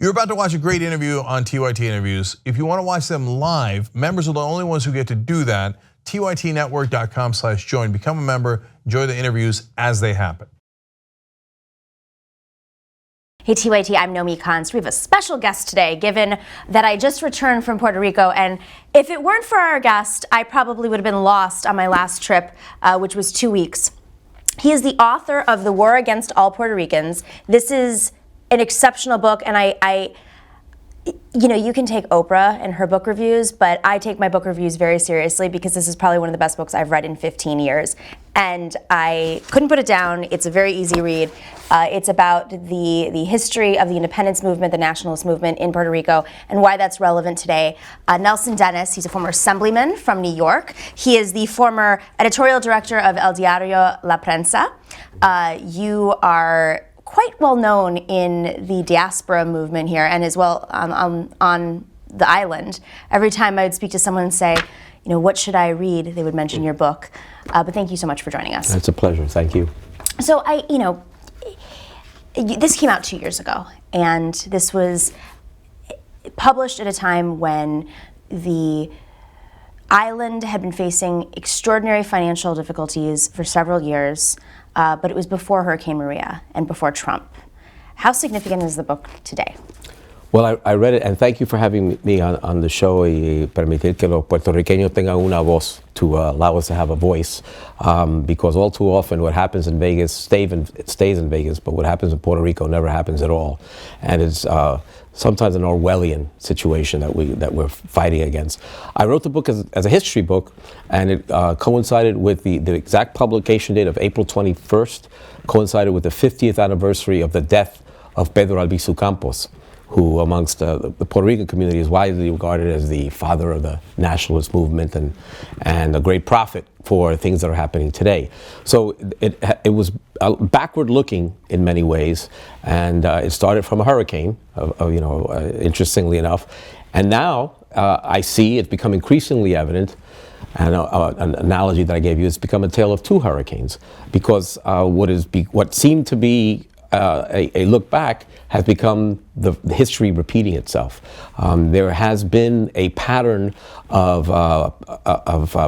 You're about to watch a great interview on TYT Interviews. If you want to watch them live, members are the only ones who get to do that. tytnetwork.com/join. Become a member, enjoy the interviews as they happen. Hey TYT, I'm Nomi Khan. We have a special guest today, given that I just returned from Puerto Rico, and if it weren't for our guest, I probably would have been lost on my last trip, which was 2 weeks. He is the author of The War Against All Puerto Ricans. This is an exceptional book, and you can take Oprah and her book reviews, but I take my book reviews very seriously because this is probably one of the best books I've read in 15 years. And I couldn't put it down. It's a very easy read. It's about the history of the independence movement, the nationalist movement in Puerto Rico, and why that's relevant today. Nelson Denis, he's a former assemblyman from New York. He is the former editorial director of El Diario La Prensa. You are quite well known in the diaspora movement here and as well on the island. Every time I would speak to someone and say, what should I read? They would mention your book. But thank you so much for joining us. It's a pleasure. Thank you. So this came out 2 years ago, and this was published at a time when the island had been facing extraordinary financial difficulties for several years, but it was before Hurricane Maria and before Trump. How significant is the book today? Well, I read it, and thank you for having me on the show y permitir que los puertorriqueños tengan una voz, to allow us to have a voice, because all too often what happens in Vegas stays in Vegas, but what happens in Puerto Rico never happens at all. And it's sometimes an Orwellian situation that we're fighting against. I wrote the book as a history book, and it coincided with the exact publication date of April 21st, coincided with the 50th anniversary of the death of Pedro Albizu Campos, who amongst the Puerto Rican community is widely regarded as the father of the nationalist movement and a great prophet for things that are happening today. So it was backward looking in many ways, and it started from a hurricane, interestingly enough, and now I see it's become increasingly evident. And an analogy that I gave you, it's become a tale of two hurricanes, because what seemed to be a look back has become the history repeating itself. There has been a pattern of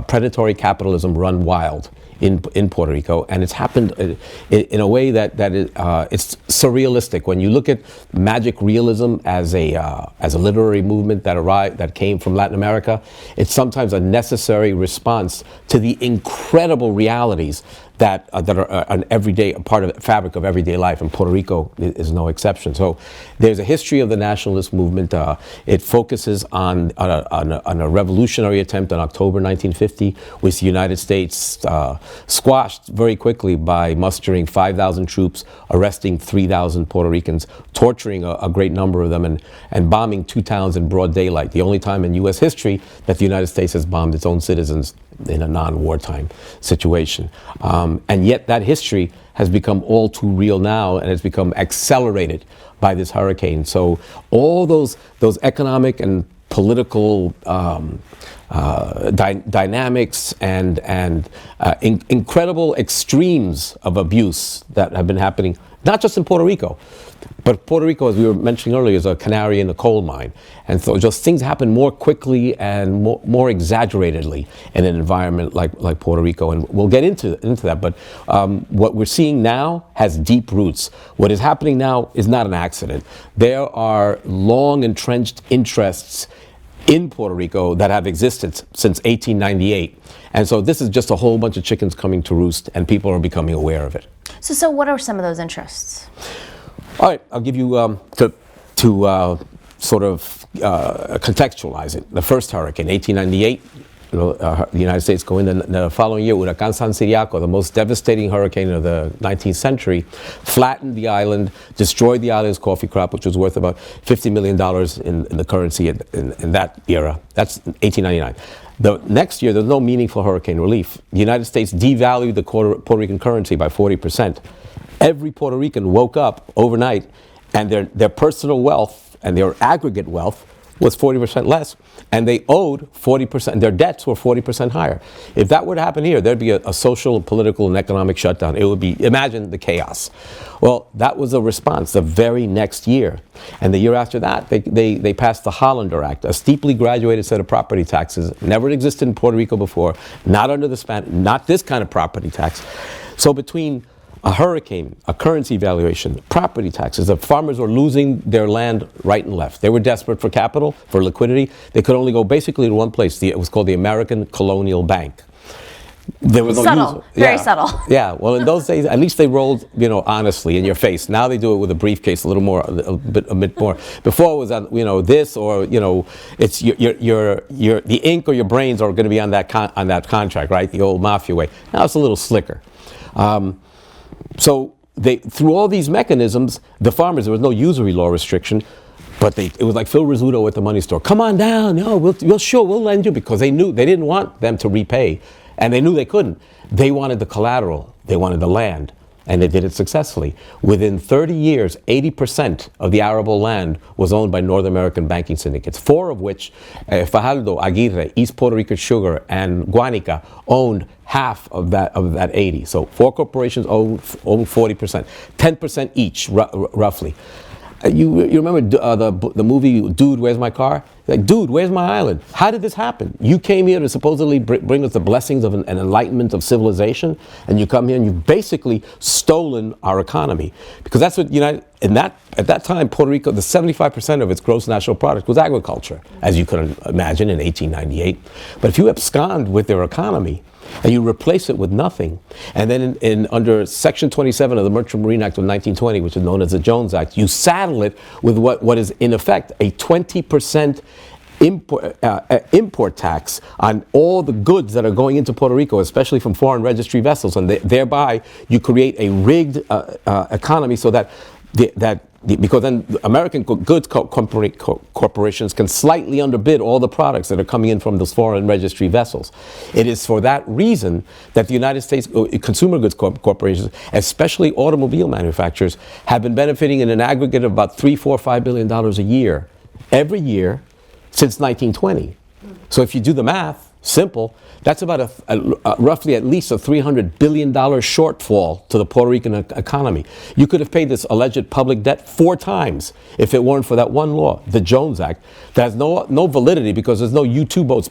predatory capitalism run wild in Puerto Rico, and it's happened in a way that it's surrealistic. When you look at magic realism as a literary movement that came from Latin America, it's sometimes a necessary response to the incredible realities that are an everyday part of the fabric of everyday life, and Puerto Rico is no exception. So there's a history of the nationalist movement. It focuses on a revolutionary attempt in October 1950, which the United States squashed very quickly by mustering 5,000 troops, arresting 3,000 Puerto Ricans, torturing a great number of them, and bombing 2 towns in broad daylight. The only time in U.S. history that the United States has bombed its own citizens in a non-wartime situation. And yet that history has become all too real now, and it's become accelerated by this hurricane. So all those economic and political dynamics and incredible extremes of abuse that have been happening, not just in Puerto Rico, but Puerto Rico, as we were mentioning earlier, is a canary in the coal mine. And so just things happen more quickly and more exaggeratedly in an environment like Puerto Rico. And we'll get into that. But what we're seeing now has deep roots. What is happening now is not an accident. There are long entrenched interests in Puerto Rico that have existed since 1898. And so this is just a whole bunch of chickens coming to roost, and people are becoming aware of it. So what are some of those interests? All right, I'll give you to sort of contextualize it. The first hurricane, 1898, the United States go in. The following year, Huracán San Ciriaco, the most devastating hurricane of the 19th century, flattened the island, destroyed the island's coffee crop, which was worth about $50 million in the currency in that era. That's 1899. The next year, there's no meaningful hurricane relief. The United States devalued the Puerto Rican currency by 40%. Every Puerto Rican woke up overnight, and their personal wealth and their aggregate wealth was 40% less, and they owed 40%, their debts were 40% higher. If that were to happen here, there'd be a social, political, and economic shutdown. It would be, imagine the chaos. Well, that was a response the very next year. And the year after that, they passed the Hollander Act, a steeply graduated set of property taxes, never existed in Puerto Rico before, not under the Spanish, not this kind of property tax. So between a hurricane, a currency valuation, property taxes, the farmers were losing their land right and left. They were desperate for capital, for liquidity. They could only go basically to one place. It was called the American Colonial Bank. There was subtle, very subtle. Yeah, well, in those days, at least they rolled, honestly in your face. Now they do it with a briefcase, a bit more. Before it was, this or it's the ink or your brains are going to be on that contract, right? The old mafia way. Now it's a little slicker. So through all these mechanisms, the farmers, there was no usury law restriction, but it was like Phil Rizzuto at the money store. Come on down, we'll lend you, because they knew they didn't want them to repay, and they knew they couldn't. They wanted the collateral, they wanted the land, and they did it successfully. Within 30 years, 80% of the arable land was owned by North American banking syndicates, 4 of which, Fajardo, Aguirre, East Puerto Rican Sugar, and Guanica, owned half of that 80. So 4 corporations own 40%, 10% each, roughly. You remember the movie Dude, Where's My Car? Like, dude, where's my island? How did this happen? You came here to supposedly bring us the blessings of an enlightenment of civilization, and you come here and you've basically stolen our economy. Because that's what at that time, Puerto Rico, the 75% of its gross national product was agriculture, as you could imagine in 1898. But if you abscond with their economy, and you replace it with nothing, and then under Section 27 of the Merchant Marine Act of 1920, which is known as the Jones Act, you saddle it with what is in effect a 20% import tax on all the goods that are going into Puerto Rico, especially from foreign registry vessels, and thereby you create a rigged economy so that because then American goods corporations can slightly underbid all the products that are coming in from those foreign registry vessels. It is for that reason that the United States consumer goods corporations, especially automobile manufacturers, have been benefiting in an aggregate of about $3, $4, $5 billion a year, every year since 1920. So if you do the math, simple, that's about roughly at least a $300 billion shortfall to the Puerto Rican economy. You could have paid this alleged public debt 4 times if it weren't for that one law, the Jones Act, that has no validity because there's no U-2 boats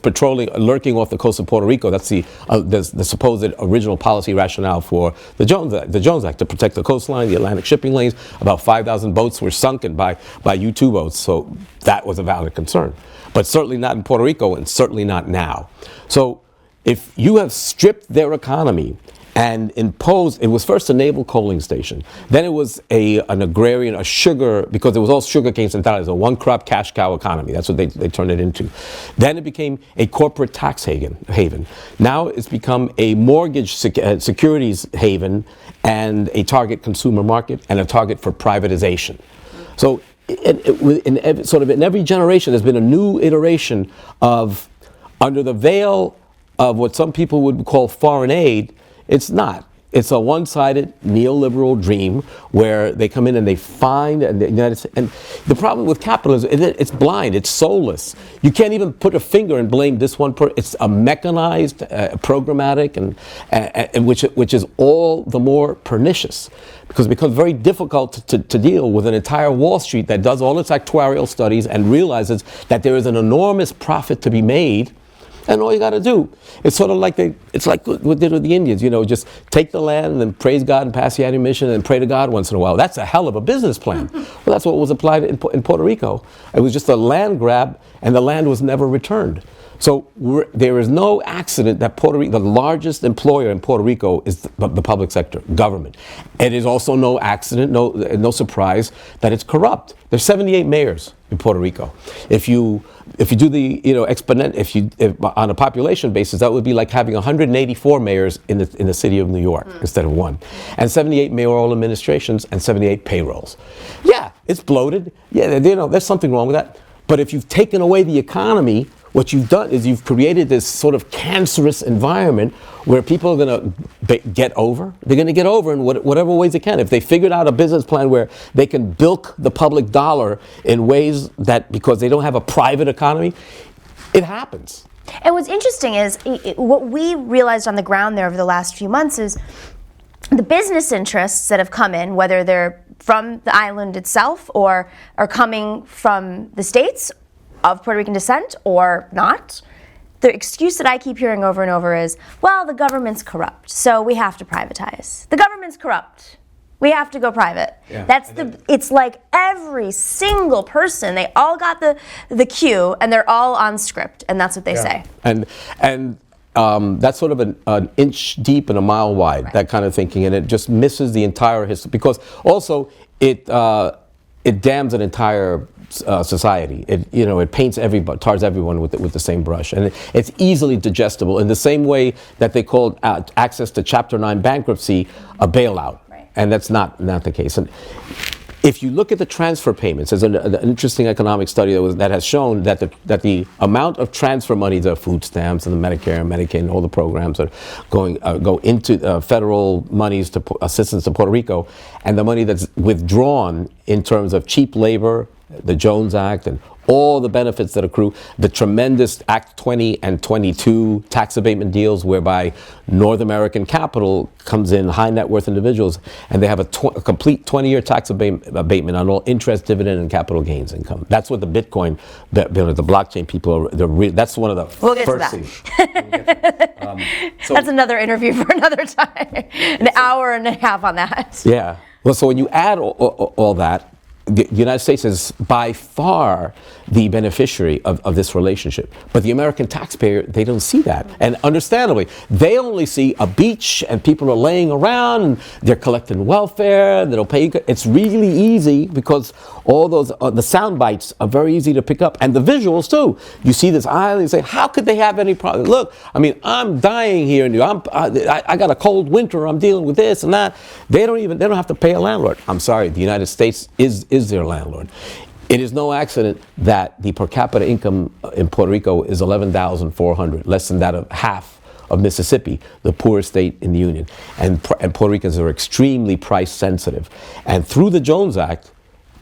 lurking off the coast of Puerto Rico. That's the supposed original policy rationale for the Jones Act, to protect the coastline, the Atlantic shipping lanes. About 5,000 boats were sunken by U-2 boats, so that was a valid concern. But certainly not in Puerto Rico, and certainly not now. So if you have stripped their economy and imposed, it was first a naval coaling station, then it was an agrarian, a sugar, because it was all sugar cane centrales, a one-crop cash cow economy. That's what they turned it into. Then it became a corporate tax haven. Now it's become a mortgage securities haven and a target consumer market and a target for privatization. So in every generation, there's been a new iteration of, under the veil of what some people would call foreign aid. It's not. It's a one-sided neoliberal dream where they come in and they find the United States. And the problem with capitalism is it's blind, it's soulless. You can't even put a finger and blame this one person. It's a mechanized, programmatic, and which is all the more pernicious because it becomes very difficult to deal with an entire Wall Street that does all its actuarial studies and realizes that there is an enormous profit to be made. And all you got to do, it's sort of like it's like what they did with the Indians, just take the land and then praise God and pass the ammunition and then pray to God once in a while. That's a hell of a business plan. Well, that's what was applied in Puerto Rico. It was just a land grab, and the land was never returned. So there is no accident that Puerto Rico, the largest employer in Puerto Rico, is the public sector, government. It is also no accident, no surprise that it's corrupt. There's 78 mayors in Puerto Rico. If you do the if on a population basis, that would be like having 184 mayors in the city of New York instead of 1, and 78 mayoral administrations and 78 payrolls. Yeah, it's bloated. Yeah, there's something wrong with that. But if you've taken away the economy, what you've done is you've created this sort of cancerous environment where people are going to get over. They're going to get over in whatever ways they can. If they figured out a business plan where they can bilk the public dollar in ways that, because they don't have a private economy, it happens. And what's interesting is what we realized on the ground there over the last few months is the business interests that have come in, whether they're from the island itself or are coming from the states of Puerto Rican descent or not, the excuse that I keep hearing over and over is, well, the government's corrupt, so we have to privatize. The government's corrupt. We have to go private. Yeah. It's like every single person, they all got the cue and they're all on script, and that's what they say. And that's sort of an inch deep and a mile wide, right. That kind of thinking, and it just misses the entire history, because also it damns an entire society. It paints everybody, tars everyone with the same brush, and it's easily digestible in the same way that they called access to Chapter 9 bankruptcy a bailout, right. And that's not the case. And if you look at the transfer payments, there's an interesting economic study that has shown that the amount of transfer money, the food stamps and the Medicare and Medicaid and all the programs that go into federal monies to assistance to Puerto Rico, and the money that's withdrawn in terms of cheap labor, the Jones Act, and all the benefits that accrue, the tremendous Act 20 and 22 tax abatement deals whereby North American capital comes in, high net worth individuals, and they have a complete 20-year tax abatement on all interest, dividend, and capital gains income. That's what the Bitcoin, the blockchain people are, that's one of the first things. That's another interview for another time. An hour and a half on that. Yeah. Well, so when you add all that, the United States is by far the beneficiary of this relationship. But the American taxpayer, they don't see that. And understandably, they only see a beach and people are laying around and they're collecting welfare, they don't pay. It's really easy because all those, the sound bites are very easy to pick up. And the visuals too. You see this island, you say, how could they have any problem? Look, I mean, I'm dying here. I got a cold winter, I'm dealing with this and that. They don't have to pay a landlord. I'm sorry, the United States is their landlord. It is no accident that the per capita income in Puerto Rico is $11,400, less than that of half of Mississippi, the poorest state in the Union. And Puerto Ricans are extremely price sensitive. And through the Jones Act,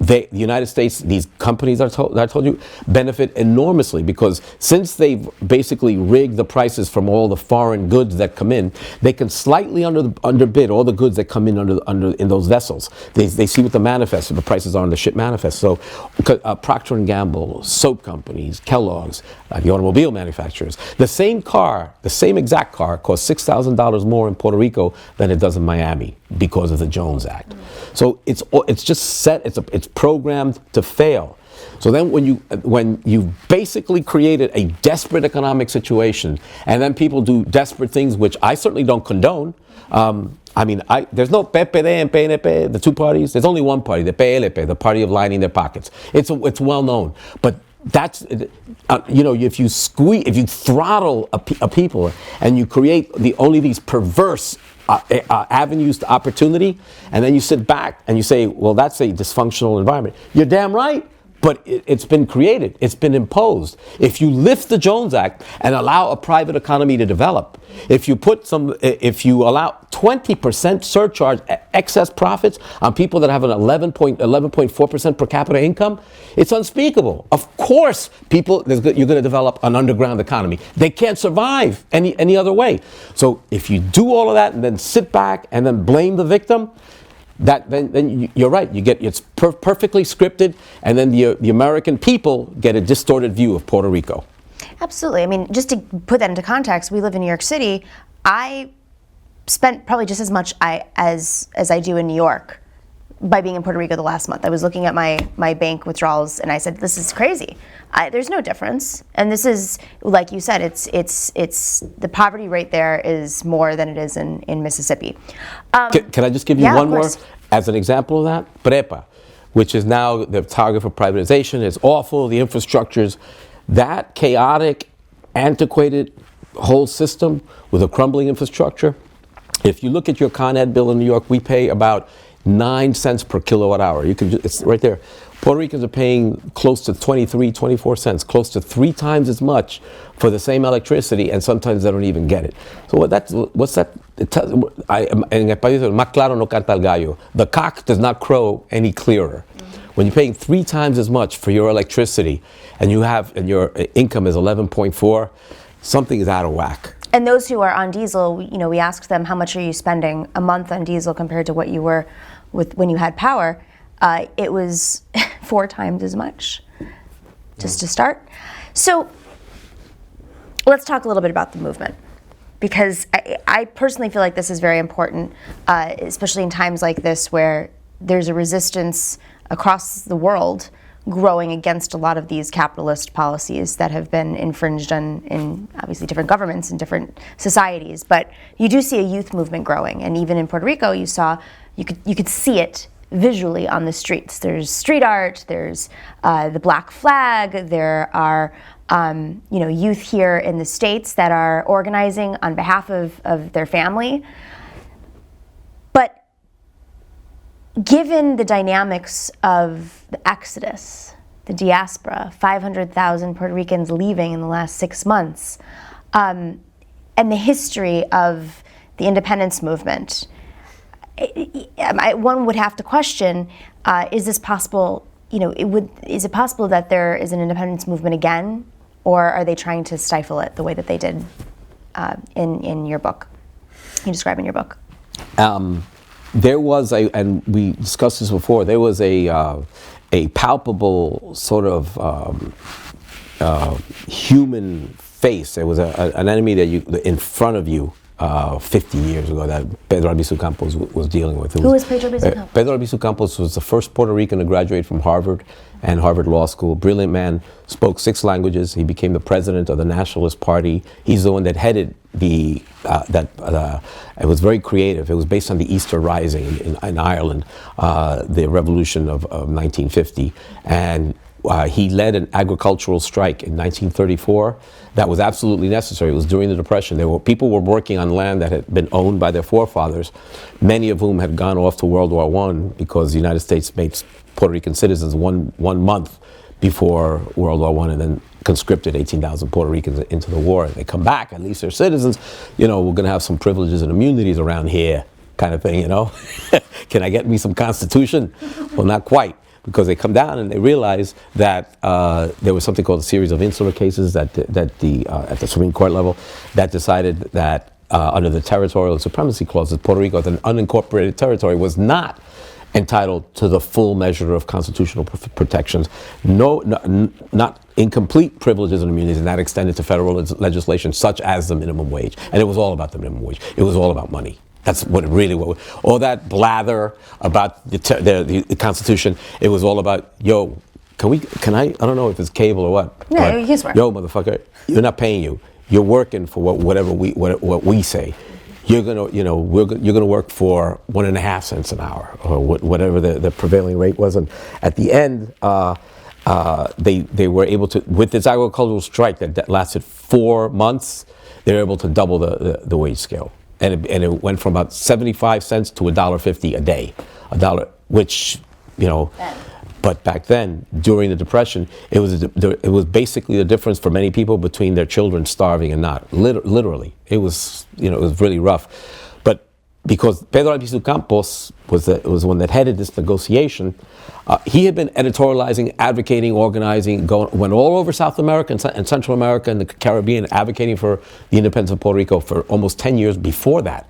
the United States, these companies that I told you, benefit enormously because since they've basically rigged the prices from all the foreign goods that come in, they can slightly underbid all the goods that come in in those vessels. They see what the manifest, the prices are on the ship manifest. So Procter & Gamble, soap companies, Kellogg's, the automobile manufacturers, the same exact car costs $6,000 more in Puerto Rico than it does in Miami because of the Jones Act. So it's just set, it's programmed to fail. So then when you basically created a desperate economic situation, and then people do desperate things, which I certainly don't condone. There's no PPD and PNP, the two parties. There's only one party, the PLP, the party of lining their pockets. It's well known. But that's, if you throttle a people and you create only these perverse avenues to opportunity, and then you sit back and you say, well, that's a dysfunctional environment. You're damn right, but it's been created, it's been imposed. If you lift the Jones Act and allow a private economy to develop, if you allow 20% surcharge excess profits on people that have an 11.4% per capita income, it's unspeakable. Of course, you're going to develop an underground economy. They can't survive any other way. So if you do all of that and then sit back and then blame the victim, then you're right. It's perfectly scripted, and then the American people get a distorted view of Puerto Rico. Absolutely. I mean, just to put that into context, we live in New York City. I spent probably just as much as I do in New York by being in Puerto Rico the last month. I was looking at my bank withdrawals and I said, this is crazy. There's no difference. And this is, like you said, it's the poverty rate there is more than it is in Mississippi. Can I just give you one more as an example of that? PREPA, which is now the target for privatization, is awful, the infrastructures, that chaotic, antiquated whole system with a crumbling infrastructure. If you look at your Con Ed bill in New York, we pay about 9 cents per kilowatt hour. It's right there. Puerto Ricans are paying close to 23, 24 cents, close to 3 times as much for the same electricity, and sometimes they don't even get it. So what's that? En español, más claro no canta el gallo. The cock does not crow any clearer. When you're paying 3 times as much for your electricity, and your income is 11.4, something is out of whack. And those who are on diesel, we asked them, how much are you spending a month on diesel compared to what you were with when you had power? It was 4 times as much, just to start. So let's talk a little bit about the movement, because I personally feel like this is very important, especially in times like this where there's a resistance across the world growing against a lot of these capitalist policies that have been infringed on in obviously different governments and different societies. But you do see a youth movement growing, and even in Puerto Rico, you could see it visually on the streets. There's street art. There's the black flag. There are youth here in the States that are organizing on behalf of their family. But given the dynamics of the exodus, the diaspora, 500,000 Puerto Ricans leaving in the last 6 months, and the history of the independence movement, one would have to question, is this possible, is it possible that there is an independence movement again, or are they trying to stifle it the way that they did in your book, you describe in your book? There was and we discussed this before, there was a palpable sort of human face. There was an enemy that in front of you 50 years ago that Pedro Albizu Campos was dealing with. Who was Pedro Albizu Campos? Pedro Albizu Campos was the first Puerto Rican to graduate from Harvard and Harvard Law School. Brilliant man, spoke 6 languages. He became the president of the Nationalist Party. He's the one that headed it was very creative. It was based on the Easter Rising in Ireland, the revolution of 1950. And he led an agricultural strike in 1934 that was absolutely necessary. It was during the Depression. People were working on land that had been owned by their forefathers, many of whom had gone off to World War I because the United States made Puerto Rican citizens one month before World War I, and then conscripted 18,000 Puerto Ricans into the war. And they come back, at least they're citizens. We're going to have some privileges and immunities around here, kind of thing, Can I get me some Constitution? Well, not quite. Because they come down and they realize that there was something called a series of insular cases at the Supreme Court level that decided that under the territorial supremacy clauses, Puerto Rico, as an unincorporated territory, was not entitled to the full measure of constitutional protections, not incomplete privileges and immunities, and that extended to federal legislation such as the minimum wage. And it was all about the minimum wage. It was all about money. That's what it really was. All that blather about the Constitution, it was all about, I don't know if it's cable or what. Yeah, you can swear. Yo, motherfucker, you're not paying you. You're working for what we say. You're gonna work for 1.5 cents an hour, or whatever the prevailing rate was. And at the end, they were able to, with this agricultural strike that lasted 4 months, they were able to double the wage scale. And it went from about 75 cents to $1.50 a day, $1, which, but back then, during the Depression, it was basically the difference for many people between their children starving and not. Literally, it was really rough. But because Pedro Albizu Campos was the one that headed this negotiation, he had been editorializing, advocating, organizing, went all over South America and Central America and the Caribbean, advocating for the independence of Puerto Rico for almost 10 years before that.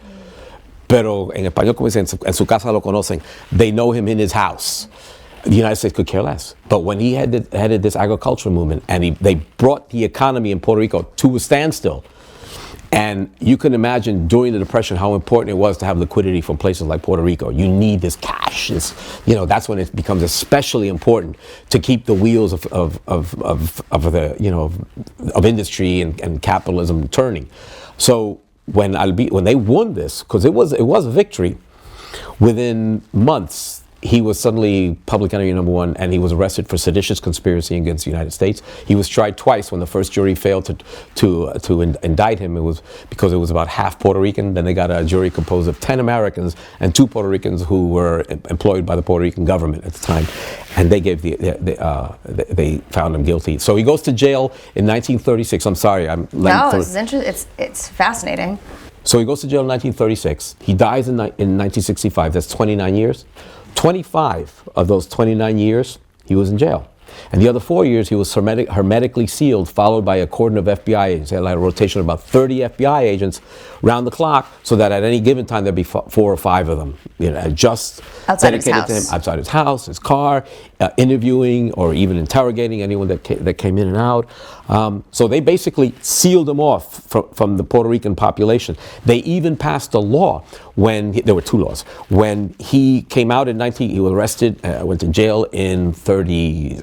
Pero en español, como dicen, en su casa lo conocen. They know him in his house. The United States could care less. But when he headed this agricultural movement, and they brought the economy in Puerto Rico to a standstill, and you can imagine during the Depression how important it was to have liquidity from places like Puerto Rico. You need this cash. That's when it becomes especially important to keep the wheels of industry and capitalism turning. So when they won this, because it was a victory, within months he was suddenly public enemy number one, and he was arrested for seditious conspiracy against the United States. He was tried twice. When the first jury failed to indict him, it was because it was about half Puerto Rican. Then they got a jury composed of 10 Americans and 2 Puerto Ricans who were employed by the Puerto Rican government at the time, and they gave they found him guilty. So he goes to jail in 1936. I'm sorry, this is interesting. It's fascinating. So he goes to jail in 1936. He dies in 1965. That's 29 years. 25 of those 29 years, he was in jail. And the other 4 years, he was hermetically sealed, followed by a cordon of FBI agents. They had like a rotation of about 30 FBI agents round the clock, so that at any given time, there'd be 4 or 5 of them, just outside his dedicated to him, outside his house, his car, interviewing or even interrogating anyone that came in and out. So they basically sealed him off from the Puerto Rican population. They even passed a law there were 2 laws. When he came out he was arrested, went to jail in 47,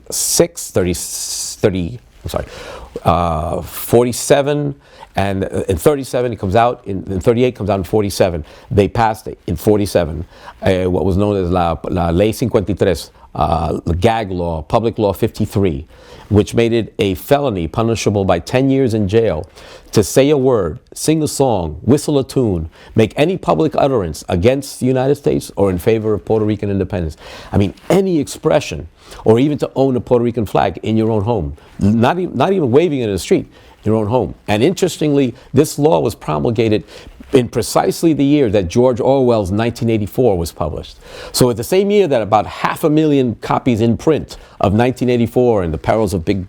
and in 37 he comes out, in 38 comes out in 47. They passed it in 47, what was known as La Ley 53, the gag law, Public Law 53, which made it a felony punishable by 10 years in jail to say a word, sing a song, whistle a tune, make any public utterance against the United States or in favor of Puerto Rican independence. I mean, any expression, or even to own a Puerto Rican flag in your own home, not even waving it in the street, your own home. And interestingly, this law was promulgated in precisely the year that George Orwell's 1984 was published. So at the same year that about 500,000 copies in print of 1984 and the perils of Big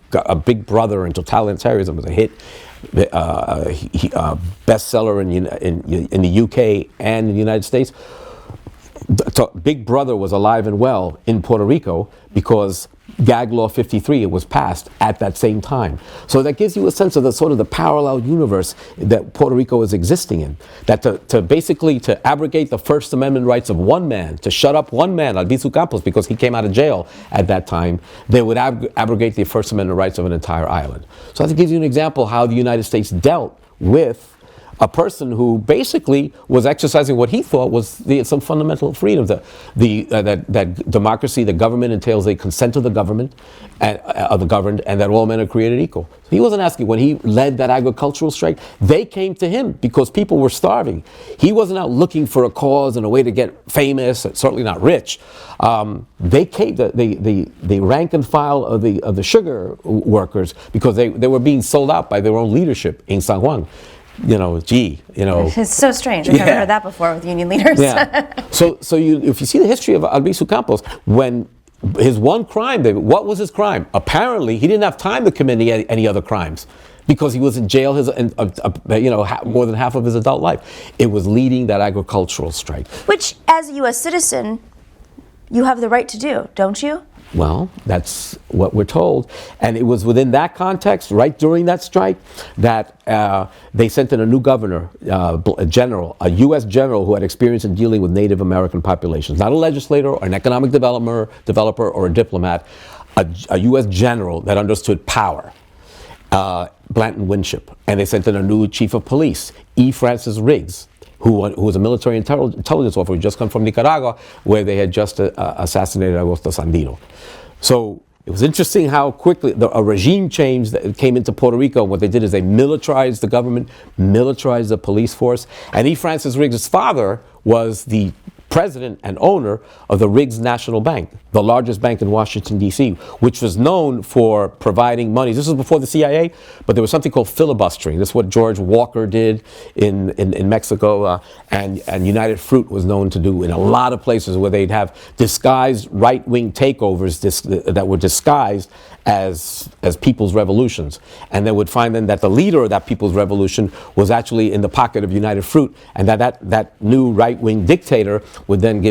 Brother and totalitarianism was a hit, bestseller in the UK and in the United States, Big Brother was alive and well in Puerto Rico because Gag Law 53 was passed at that same time. So that gives you a sense of the sort of the parallel universe that Puerto Rico is existing in. That to basically abrogate the First Amendment rights of one man, to shut up one man, Albizu Campos, because he came out of jail at that time, they would abrogate the First Amendment rights of an entire island. So that gives you an example how the United States dealt with a person who basically was exercising what he thought was some fundamental freedoms. That democracy, the government entails a consent of the government and of the governed, and that all men are created equal. He wasn't asking when he led that agricultural strike. They came to him because people were starving. He wasn't out looking for a cause and a way to get famous, certainly not rich. They came, the rank and file of the sugar workers, because they were being sold out by their own leadership in San Juan. It's so strange. I've never heard that before with union leaders. Yeah. So if you see the history of Albizu Campos, when his one crime, what was his crime? Apparently, he didn't have time to commit any other crimes because he was in jail more than half of his adult life. It was leading that agricultural strike. Which, as a U.S. citizen, you have the right to do, don't you? Well, that's what we're told. And it was within that context, right during that strike, that they sent in a new governor, a U.S. general who had experience in dealing with Native American populations. Not a legislator or an economic developer or a diplomat, a U.S. general that understood power, Blanton Winship. And they sent in a new chief of police, E. Francis Riggs, who was a military intelligence officer who just come from Nicaragua, where they had just assassinated Augusto Sandino. So it was interesting how quickly a regime change that came into Puerto Rico. What they did is they militarized the government, militarized the police force. And E. Francis Riggs' father was the president and owner of the Riggs National Bank, the largest bank in Washington, D.C., which was known for providing money. This was before the CIA, but there was something called filibustering. This is what George Walker did in Mexico, and United Fruit was known to do in a lot of places where they'd have disguised right-wing takeovers that were disguised as people's revolutions. And they would find then that the leader of that people's revolution was actually in the pocket of United Fruit, and that new right-wing dictator would then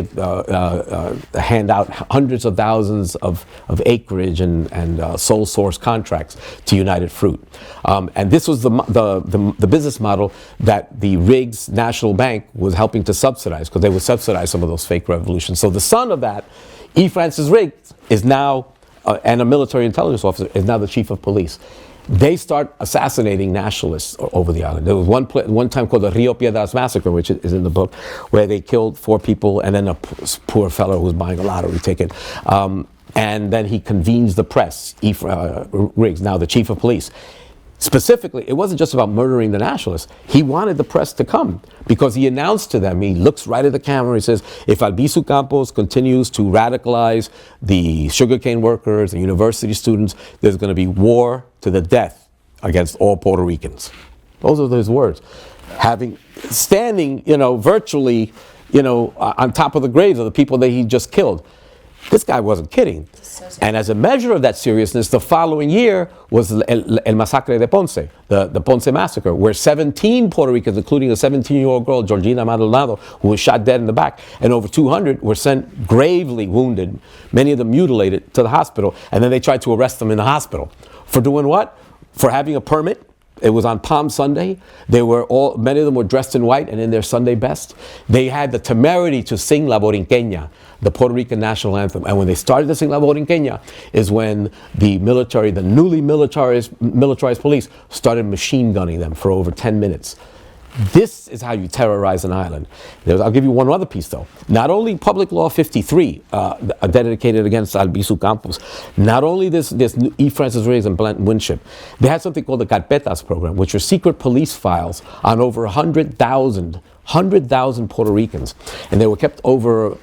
hand out hundreds of thousands of acreage and sole source contracts to United Fruit. And this was the business model that the Riggs National Bank was helping to subsidize, because they would subsidize some of those fake revolutions. So the son of that, E. Francis Riggs, is now and a military intelligence officer, is now the chief of police. they start assassinating nationalists over the island. There was one time called the Rio Piedad Massacre, which is in the book, where they killed 4 people and then a poor fellow who was buying a lottery ticket. And then he convenes the press, Riggs, now the chief of police. Specifically, it wasn't just about murdering the nationalists. He wanted the press to come because he announced to them, he looks right at the camera, he says, if Albizu Campos continues to radicalize the sugarcane workers, the university students, there's going to be war to the death against all Puerto Ricans. Those are his words. Standing, virtually, on top of the graves of the people that he just killed. This guy wasn't kidding. And as a measure of that seriousness, the following year was El Masacre de Ponce, the Ponce Massacre, where 17 Puerto Ricans, including a 17-year-old girl, Georgina Maldonado, who was shot dead in the back, and over 200 were sent gravely wounded, many of them mutilated, to the hospital. And then they tried to arrest them in the hospital. For doing what? For having a permit. It was on Palm Sunday. Many of them were dressed in white and in their Sunday best. They had the temerity to sing La Borinqueña, the Puerto Rican national anthem. And when they started to sing La Borinqueña is when the military, the newly militarized police, started machine gunning them for over 10 minutes. This is how you terrorize an island. I'll give you one other piece, though. Not only Public Law 53, dedicated against Albizu Campos, not only this E. Francis Riggs and Blanton Winship, they had something called the Carpetas program, which were secret police files on over 100,000 Puerto Ricans. And they were kept over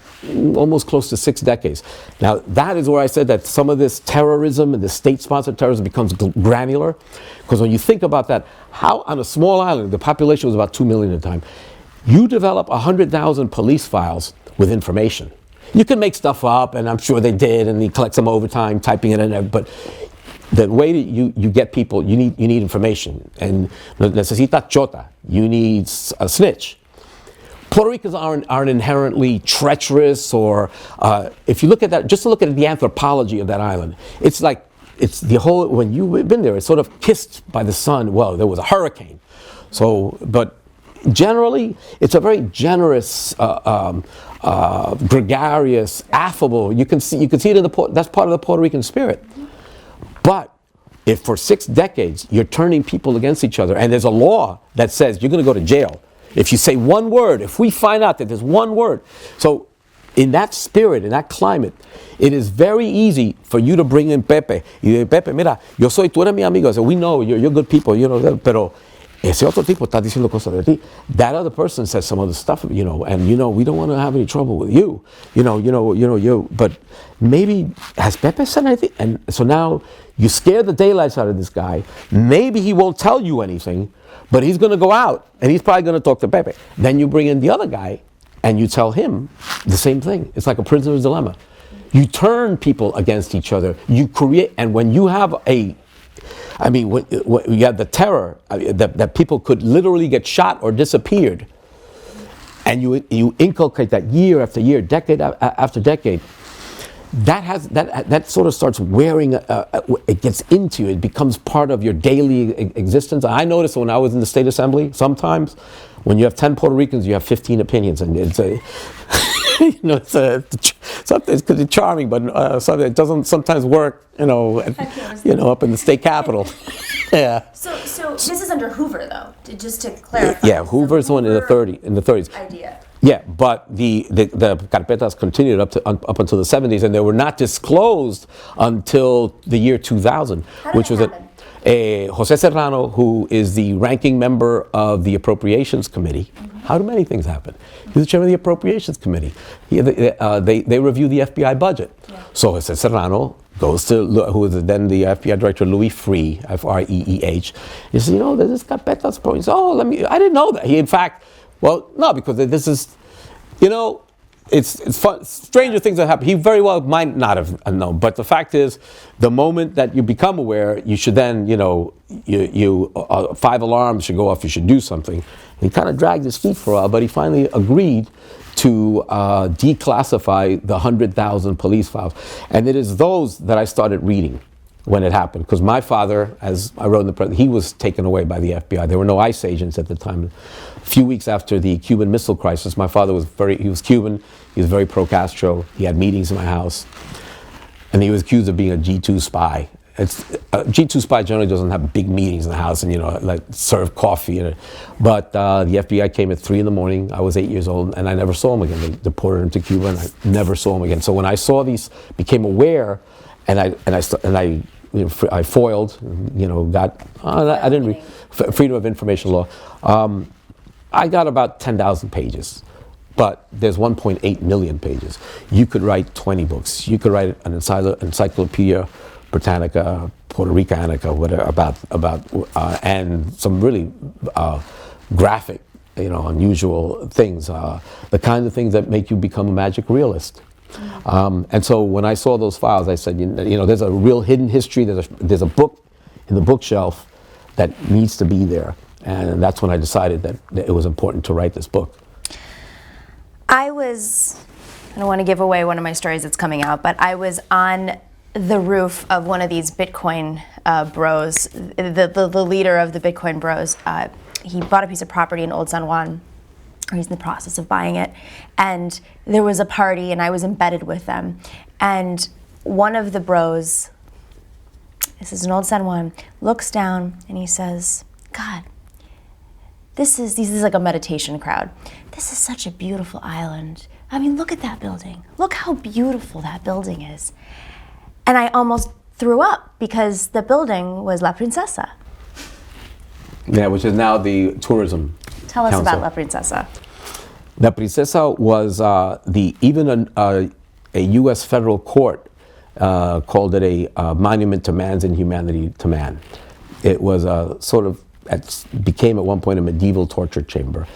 almost close to 6 decades. Now, that is where I said that some of this terrorism and the state-sponsored terrorism becomes granular. Because when you think about that, how on a small island, the population was about 2 million at the time, you develop 100,000 police files with information. You can make stuff up, and I'm sure they did, and you collect some overtime, typing it in there, but the way that you get people, you need information. And necesita chota, you need a snitch. Puerto Ricans aren't inherently treacherous, or if you look at that, just to look at the anthropology of that island, it's the whole, when you've been there, it's sort of kissed by the sun. Well, there was a hurricane. But generally, it's a very generous, gregarious, affable, you can see it that's part of the Puerto Rican spirit. But if for 6 decades, you're turning people against each other, and there's a law that says you're going to go to jail if you say one word, if we find out that there's one word. So in that spirit, in that climate, it is very easy for you to bring in Pepe. Y Pepe, mira, tú eres mi amigo. So we know you're good people, pero ese otro tipo está diciendo cosas de ti. That other person says some other stuff, and we don't want to have any trouble with you. But maybe, has Pepe said anything? And so now you scare the daylights out of this guy. Maybe he won't tell you anything, but he's going to go out, and he's probably going to talk to Pepe. Then you bring in the other guy, and you tell him the same thing. It's like a prisoner's dilemma. You turn people against each other. You create, and when you have when you have the terror that people could literally get shot or disappeared, and you inculcate that year after year, decade after decade, that sort of starts wearing, it gets into you, it becomes part of your daily existence. I noticed when I was in the state assembly, sometimes when you have 10 Puerto Ricans, you have 15 opinions, and it's something could be charming, but it doesn't sometimes work, up in the state capitol. Yeah. So this is under Hoover, though, just to clarify. Yeah, Hoover's the one in the 30s. Idea. Yeah, but the carpetas continued up until the 70s, and they were not disclosed until the year 2000, which was Jose Serrano, who is the ranking member of the Appropriations Committee. Mm-hmm. How do many things happen? He's the chairman of the Appropriations Committee. They review the FBI budget. Yeah. So Jose Serrano goes to, who is then the FBI director, Louis Freeh, F-R-E-E-H. He says, there's this carpetas program. He says, I didn't know that. He, in fact, well, no, because this is, it's fun. Stranger things that happen. He very well might not have known, but the fact is, the moment that you become aware, you should then, 5 alarms should go off. You should do something. He kind of dragged his feet for a while, but he finally agreed to declassify the 100,000 police files, and it is those that I started reading when it happened, because my father, as I wrote in the press, he was taken away by the FBI. There were no ICE agents at the time. A few weeks after the Cuban Missile Crisis, my father was Cuban, he was very pro-Castro, he had meetings in my house, and he was accused of being a G2 spy. G2 spy generally doesn't have big meetings in the house and, like serve coffee. But the FBI came at 3 in. I was 8 years old, and I never saw him again. They deported him to Cuba, and I never saw him again. So when I saw these, became aware, and I foiled, I didn't read Freedom of Information Law. I got about 10,000 pages. But there's 1.8 million pages. You could write 20 books. You could write an Encyclopedia Britannica, Puerto Ricanica, whatever, about and some really graphic, unusual things, the kind of things that make you become a magic realist. And so when I saw those files, I said, there's a real hidden history. There's a book in the bookshelf that needs to be there, and that's when I decided that it was important to write this book. I don't want to give away one of my stories that's coming out, but I was on the roof of one of these Bitcoin bros, the leader of the Bitcoin bros. He bought a piece of property in Old San Juan, or he's in the process of buying it, and there was a party, and I was embedded with them. And one of the bros, this is in Old San Juan, looks down and he says, God, this is like a meditation crowd. This is such a beautiful island. I mean, look at that building. Look how beautiful that building is. And I almost threw up because the building was La Princesa. Yeah, which is now the tourism Tell us council. about La Princesa. La Princesa was even a U.S. federal court called it a monument to man's inhumanity to man. It was a sort of became at one point a medieval torture chamber.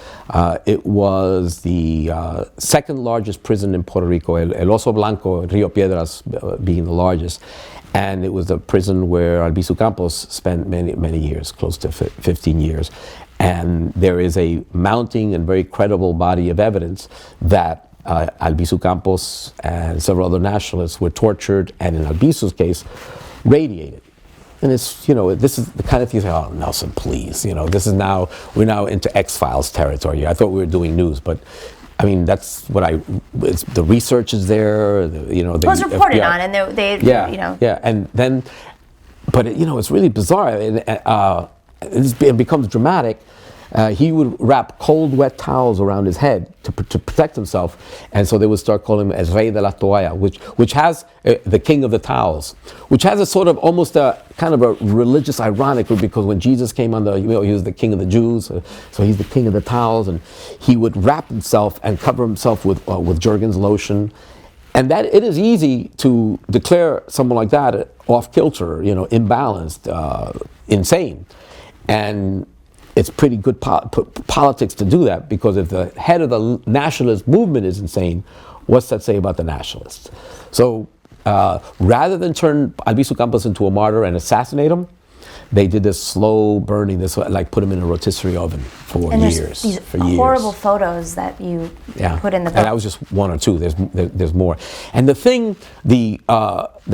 It was the second largest prison in Puerto Rico, El Oso Blanco, Rio Piedras being the largest. And it was the prison where Albizu Campos spent many years, close to 15 years. And there is a mounting and very credible body of evidence that Albizu Campos and several other nationalists were tortured, and in Albizu's case, radiated. And it's, this is the kind of thing you say, oh, Nelson, please, we're now into X-Files territory. I thought we were doing news, but I mean, that's what the research is there, it was reported FBI. on, and they Yeah, and then, but it's really bizarre, and it becomes dramatic. He would wrap cold, wet towels around his head to protect himself, and so they would start calling him El Rey de la Toalla, which has the king of the towels, which has a sort of almost a kind of a religious ironic, because when Jesus came on he was the king of the Jews, so he's the king of the towels, and he would wrap himself and cover himself with Jergens lotion, and that it is easy to declare someone like that off kilter, imbalanced, insane, and it's pretty good politics to do that, because if the head of the nationalist movement is insane, what's that say about the nationalists? So rather than turn Albizu Campos into a martyr and assassinate him, they did this slow burning, like put him in a rotisserie oven for years. These horrible photos that you put in the book. And that was just one or two. There's more. And the thing, the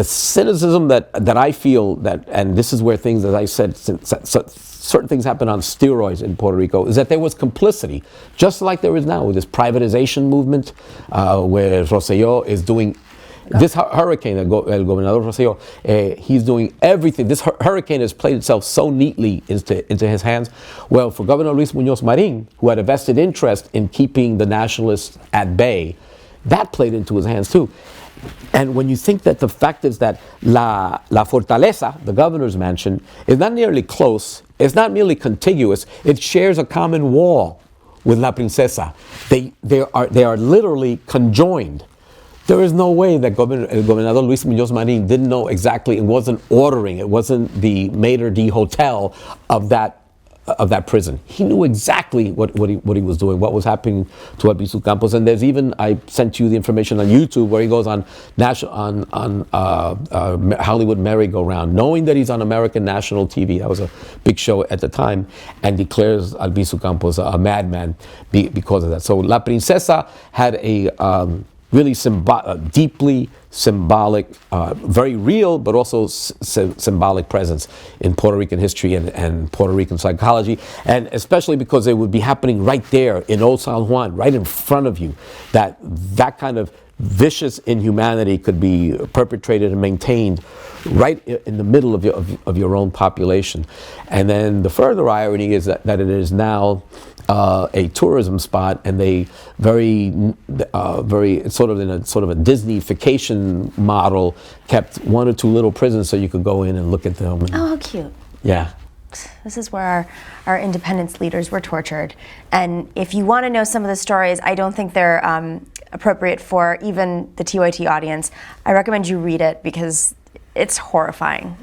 cynicism that I feel that, and this is where things, as I said, certain things happen on steroids in Puerto Rico, is that there was complicity, just like there is now with this privatization movement, where Rosselló is doing this hurricane, El Gobernador Rosselló, he's doing everything. This hurricane has played itself so neatly into his hands. Well, for Governor Luis Muñoz Marín, who had a vested interest in keeping the nationalists at bay, that played into his hands too. And when you think that the fact is that La Fortaleza, the governor's mansion, is not nearly close, it's not merely contiguous, it shares a common wall with La Princesa. They are literally conjoined. There is no way that Gobernador Luis Muñoz Marín didn't know exactly, it wasn't ordering, it wasn't the maitre d' hotel of that prison. He knew exactly what he was doing, what was happening to Albizu Campos. And there's even, I sent you the information on YouTube where he goes on Hollywood merry-go-round, knowing that he's on American national TV. That was a big show at the time, and declares Albizu Campos a madman because of that. So La Princesa had a really deeply symbolic, very real, but also symbolic presence in Puerto Rican history and Puerto Rican psychology, and especially because it would be happening right there in Old San Juan, right in front of you. That kind of vicious inhumanity could be perpetrated and maintained right in the middle of your own population. And then the further irony is that it is now a tourism spot, and they very sort of in a sort of a Disney-fication model kept one or two little prisons so you could go in and look at them. Oh, how cute. Yeah. This is where our independence leaders were tortured. And if you want to know some of the stories, I don't think they're appropriate for even the TYT audience. I recommend you read it because it's horrifying.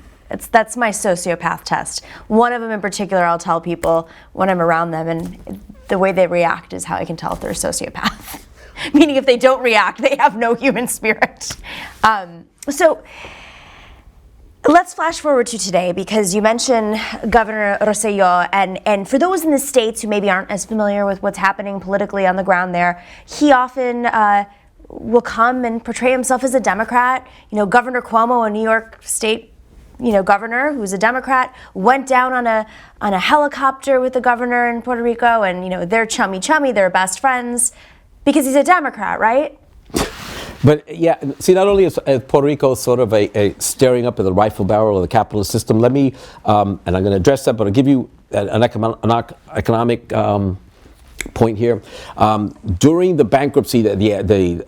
That's my sociopath test. One of them in particular I'll tell people when I'm around them, and the way they react is how I can tell if they're a sociopath. Meaning if they don't react, they have no human spirit. So let's flash forward to today, because you mentioned Governor Rosselló, and for those in the States who maybe aren't as familiar with what's happening politically on the ground there, he often will come and portray himself as a Democrat. You know, Governor Cuomo, a New York State governor who's a Democrat, went down on a helicopter with the governor in Puerto Rico, and they're chummy, they're best friends because he's a Democrat, right? But yeah, see, not only is Puerto Rico sort of a staring up at the rifle barrel of the capitalist system, let me, and I'm going to address that, but I'll give you an economic point here. During the bankruptcy, the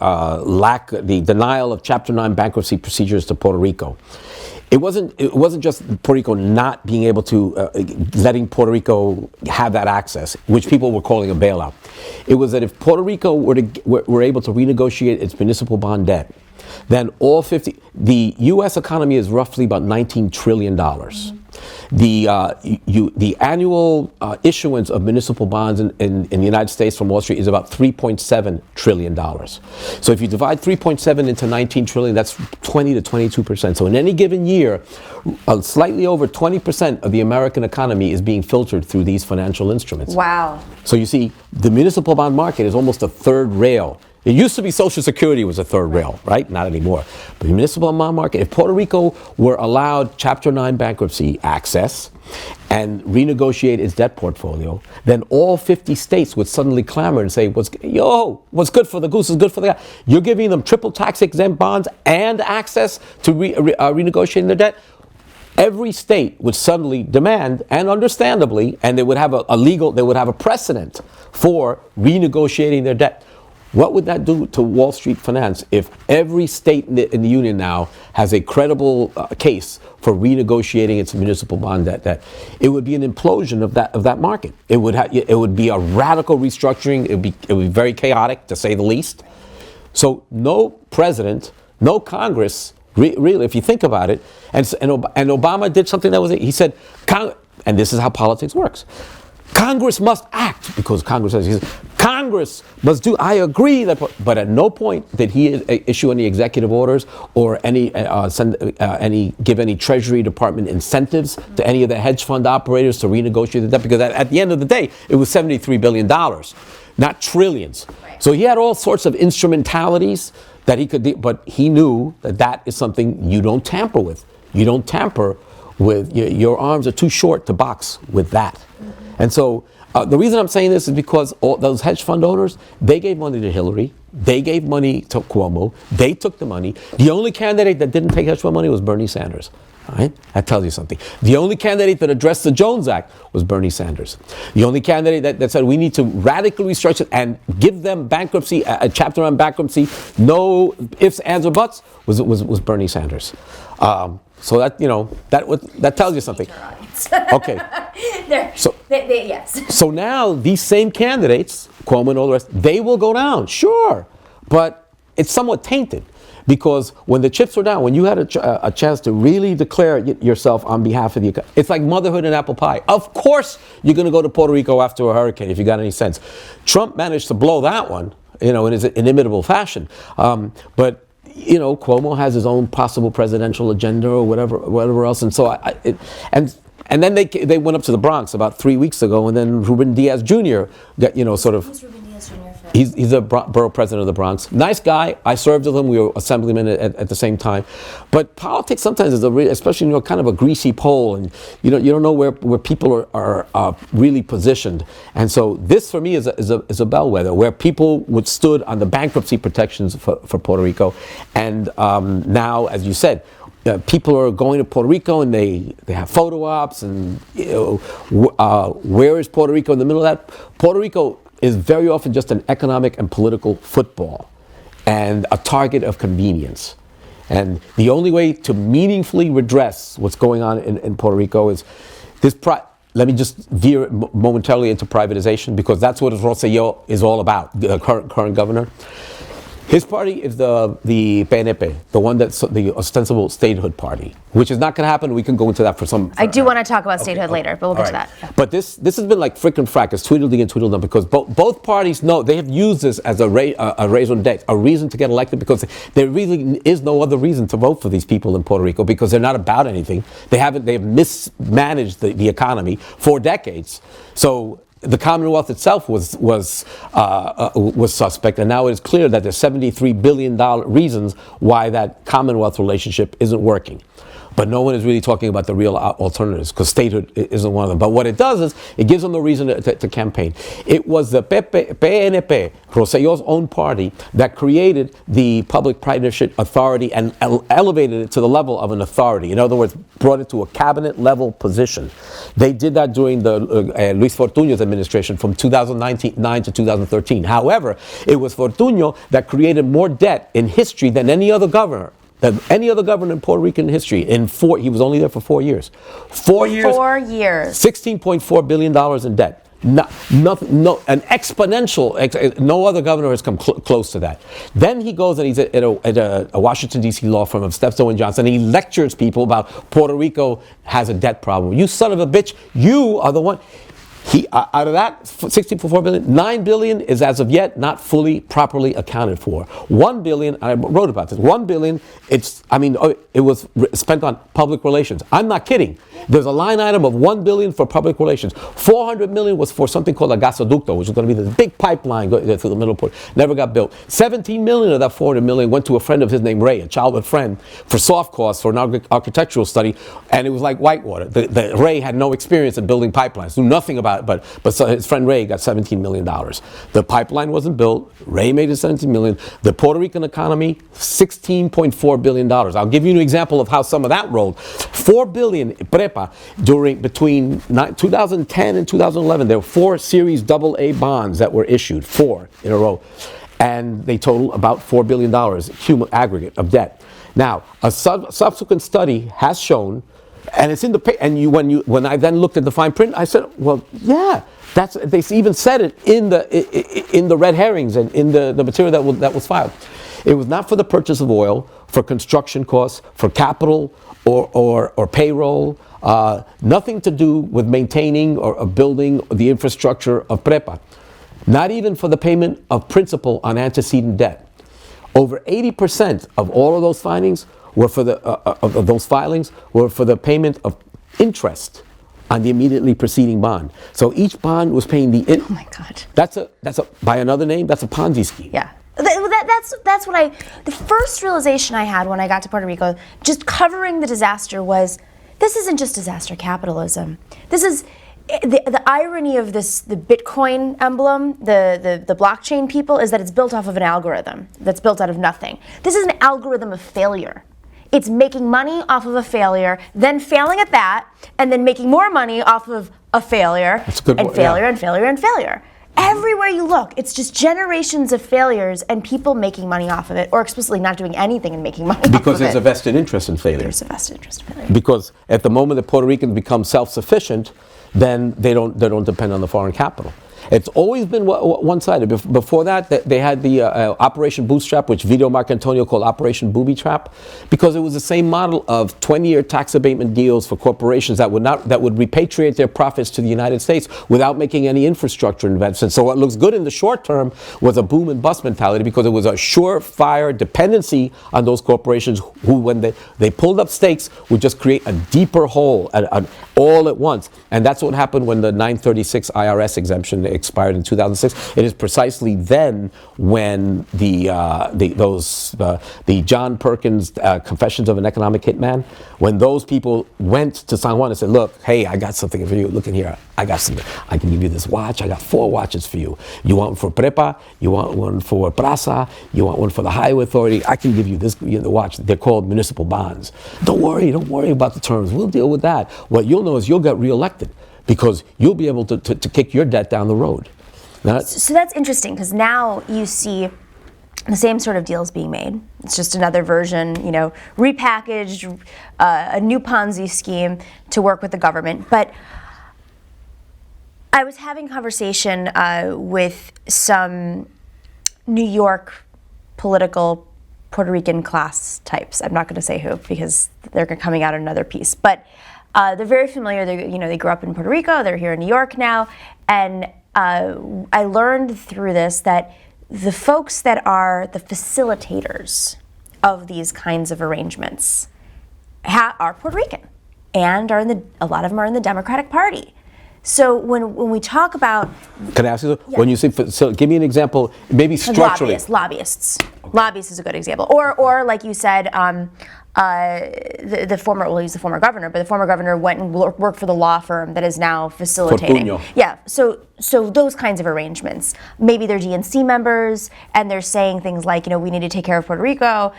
denial of Chapter 9 bankruptcy procedures to Puerto Rico, it wasn't just Puerto Rico not being able to, letting Puerto Rico have that access, which people were calling a bailout. It was that if Puerto Rico were able to renegotiate its municipal bond debt, then the U.S. economy is roughly about $19 trillion. Mm-hmm. The annual issuance of municipal bonds in the United States from Wall Street is about $3.7 trillion. So if you divide 3.7 into 19 trillion, that's 20 to 22%. So in any given year, slightly over 20% of the American economy is being filtered through these financial instruments. Wow. So you see, the municipal bond market is almost a third rail. It used to be Social Security was a third rail, right? Not anymore. But the municipal bond market, if Puerto Rico were allowed Chapter 9 bankruptcy access and renegotiate its debt portfolio, then all 50 states would suddenly clamor and say, what's good for the goose is good for the gander. You're giving them triple tax exempt bonds and access to renegotiating their debt. Every state would suddenly demand, and understandably, and they would have a precedent for renegotiating their debt. What would that do to Wall Street finance if every state in the union now has a credible case for renegotiating its municipal bond debt? It would be an implosion of that market. It would be a radical restructuring. It would be very chaotic, to say the least. So no president, no Congress, really, if you think about it, and Obama did something he said, and this is how politics works. Congress must act, because Congress must do. I agree that, but at no point did he issue any executive orders or give any Treasury Department incentives to any of the hedge fund operators to renegotiate the debt, because at the end of the day, it was $73 billion, not trillions. Right. So he had all sorts of instrumentalities that he could do, but he knew that is something you don't tamper with. You don't tamper with, your arms are too short to box with that. Mm-hmm. And so the reason I'm saying this is because all those hedge fund owners, they gave money to Hillary, they gave money to Cuomo, they took the money. The only candidate that didn't take hedge fund money was Bernie Sanders. All right? That tells you something. The only candidate that addressed the Jones Act was Bernie Sanders. The only candidate that said we need to radically restructure and give them bankruptcy, a Chapter 9 bankruptcy, no ifs, ands, or buts, was Bernie Sanders. So that tells you something. Okay. Yes. So now these same candidates, Cuomo and all the rest, they will go down, sure, but it's somewhat tainted, because when the chips were down, when you had a chance to really declare yourself on behalf of it's like motherhood and apple pie. Of course, you're going to go to Puerto Rico after a hurricane if you got any sense. Trump managed to blow that one, in his inimitable fashion, but. Cuomo has his own possible presidential agenda or whatever else, and so and then they went up to the Bronx about 3 weeks ago, and then Ruben Diaz Jr. got Who's Ruben Diaz Jr.? He's a borough president of the Bronx. Nice guy. I served with him. We were assemblymen at the same time. But politics sometimes is especially kind of a greasy pole, and you don't know where people are really positioned. And so this for me is a bellwether where people would stood on the bankruptcy protections for Puerto Rico, and now, as you said, people are going to Puerto Rico and they have photo ops, and where is Puerto Rico in the middle of that? Puerto Rico is very often just an economic and political football and a target of convenience. And the only way to meaningfully redress what's going on in Puerto Rico is this. Let me just veer momentarily into privatization, because that's what Rosselló is all about, the current governor. His party is the PNP, the one that's the ostensible statehood party, which is not going to happen. We can go into that for some. I do want to talk about statehood later, but we'll get to that. Yeah. But this has been like frick and frack. It's Tweedledee and Tweedledum, because both parties know they have used this as a raison d'etre, a reason to get elected, because there really is no other reason to vote for these people in Puerto Rico, because they're not about anything. They have mismanaged the economy for decades. So the Commonwealth itself was suspect, and now it is clear that there's $73 billion reasons why that Commonwealth relationship isn't working. But no one is really talking about the real alternatives, because statehood isn't one of them. But what it does is it gives them no reason to campaign. It was the PNP, Rosselló's own party, that created the Public Partnership Authority and elevated it to the level of an authority. In other words, brought it to a cabinet level position. They did that during the Luis Fortuño's administration from 2009 to 2013. However, it was Fortuño that created more debt in history than any other governor. In Puerto Rican history. He was only there for 4 years. 4 years. 4 years. $16.4 billion in debt. An exponential. No other governor has come close to that. Then he goes and he's at a Washington D.C. law firm of Stepstow and Johnson. And he lectures people about Puerto Rico has a debt problem. You son of a bitch! You are the one. Out of that $64 billion, $9 billion is as of yet not fully, properly accounted for. $1 billion, I wrote about this, $1 billion, it was spent on public relations. I'm not kidding. There's a line item of $1 billion for public relations. $400 million was for something called a gasoducto, which was going to be this big pipeline going through the middle of Port. Never got built. $17 million of that $400 million went to a friend of his named Ray, a childhood friend, for soft costs, for an architectural study, and it was like whitewater. The Ray had no experience in building pipelines, knew nothing about it, but so his friend Ray got $17 million. The pipeline wasn't built. Ray made his $17 million. The Puerto Rican economy, $16.4 billion. I'll give you an example of how some of that rolled. $4 billion PREPA between 2010 and 2011. There were 4 Series AA bonds that were issued, 4 in a row, and they total about $4 billion aggregate of debt. Now, a subsequent study has shown. And it's in the when I then looked at the fine print, I said, well, yeah, they even said it in the red herrings and in the material that was filed. It was not for the purchase of oil, for construction costs, for capital or payroll, nothing to do with maintaining or building the infrastructure of PREPA, not even for the payment of principal on antecedent debt. Over 80% of all of those findings were for those filings were for the payment of interest on the immediately preceding bond. So each bond was paying the oh my God. That's a by another name, that's a Ponzi scheme. Yeah. That's what the first realization I had when I got to Puerto Rico, just covering the disaster, was this isn't just disaster capitalism. This is the irony of this, the Bitcoin emblem, the blockchain people, is that it's built off of an algorithm that's built out of nothing. This is an algorithm of failure. It's making money off of a failure, then failing at that, and then making more money off of a failure, and failure, and failure, and failure. Everywhere you look, it's just generations of failures and people making money off of it, or explicitly not doing anything and making money off of it. Because there's a vested interest in failure. There's a vested interest in failure. Because at the moment that Puerto Ricans become self-sufficient, then they don't depend on the foreign capital. It's always been one-sided. Before that, they had the Operation Bootstrap, which Vito Marcantonio called Operation Booby Trap, because it was the same model of 20-year tax abatement deals for corporations that would repatriate their profits to the United States without making any infrastructure investments. So what looks good in the short term was a boom and bust mentality, because it was a surefire dependency on those corporations who, when they pulled up stakes, would just create a deeper hole all at once. And that's what happened when the 936 IRS exemption expired in 2006. It is precisely then when the John Perkins Confessions of an Economic Hitman, when those people went to San Juan and said, look, hey, I got something for you. Look in here. I got something. I can give you this watch. I got 4 watches for you. You want one for Prepa? You want one for Praza? You want one for the Highway Authority? I can give you this the watch. They're called municipal bonds. Don't worry about the terms. We'll deal with that. What you'll know is you'll get reelected because you'll be able to kick your debt down the road. So that's interesting because now you see the same sort of deals being made. It's just another version, repackaged, a new Ponzi scheme to work with the government. But I was having a conversation with some New York political Puerto Rican class types. I'm not going to say who because they're coming out in another piece. But they're very familiar. They grew up in Puerto Rico. They're here in New York now. And I learned through this that the folks that are the facilitators of these kinds of arrangements are Puerto Rican and a lot of them are in the Democratic Party. So when we talk about... Can I ask you, when you say, give me an example, maybe structurally. Lobbyists. Lobbyists is a good example. Or like you said, the former, we'll use the former governor, but the former governor went and worked for the law firm that is now facilitating. Fortunio. Yeah, so those kinds of arrangements. Maybe they're DNC members and they're saying things like, we need to take care of Puerto Rico,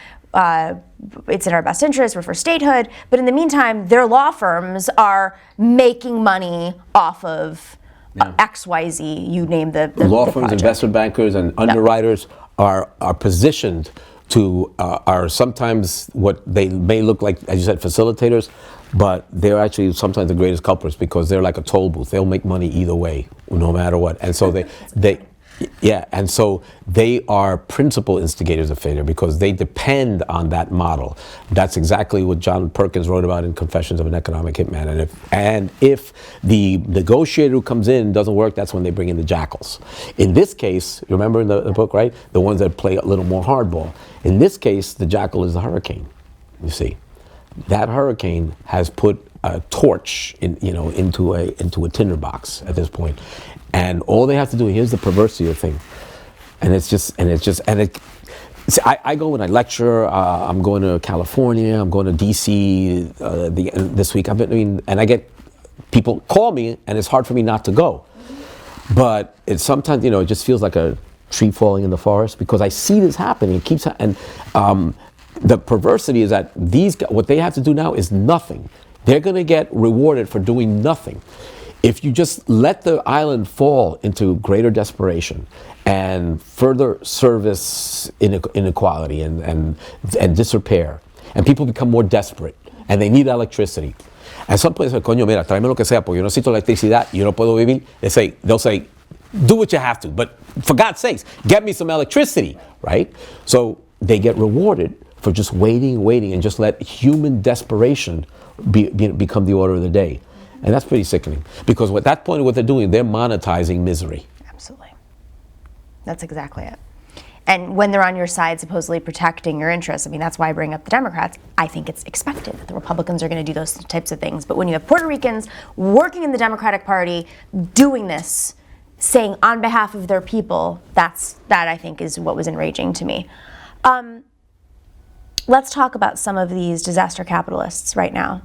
it's in our best interest, we're for statehood, but in the meantime, their law firms are making money off of XYZ, you name the law the firms, project. investment bankers, and underwriters are positioned to are sometimes what they may look like, as you said, facilitators, but they're actually sometimes the greatest culprits because they're like a toll booth. They'll make money either way, no matter what. And so and so they are principal instigators of failure because they depend on that model. That's exactly what John Perkins wrote about in Confessions of an Economic Hitman. And if the negotiator who comes in doesn't work, that's when they bring in the jackals. In this case, you remember in the book, right? The ones that play a little more hardball. In this case, the jackal is the hurricane. You see, that hurricane has put a torch into a tinderbox at this point. And all they have to do, here's the perversity of the thing, I go and I lecture. I'm going to California. I'm going to DC this week. And I get people call me, and it's hard for me not to go. But it's sometimes, it just feels like a tree falling in the forest because I see this happening. It keeps and the perversity is that what they have to do now is nothing. They're going to get rewarded for doing nothing. If you just let the island fall into greater desperation and further service inequality and disrepair, and people become more desperate and they need electricity. And some places say, coño, mira, tráeme lo que sea, porque yo necesito electricidad, yo no puedo vivir. They'll say, do what you have to, but for God's sakes, get me some electricity, right? So they get rewarded for just waiting, and just let human desperation become the order of the day. And that's pretty sickening. Because at that point, what they're doing, they're monetizing misery. Absolutely. That's exactly it. And when they're on your side, supposedly protecting your interests, that's why I bring up the Democrats. I think it's expected that the Republicans are going to do those types of things. But when you have Puerto Ricans working in the Democratic Party, doing this, saying on behalf of their people, that I think is what was enraging to me. Let's talk about some of these disaster capitalists right now.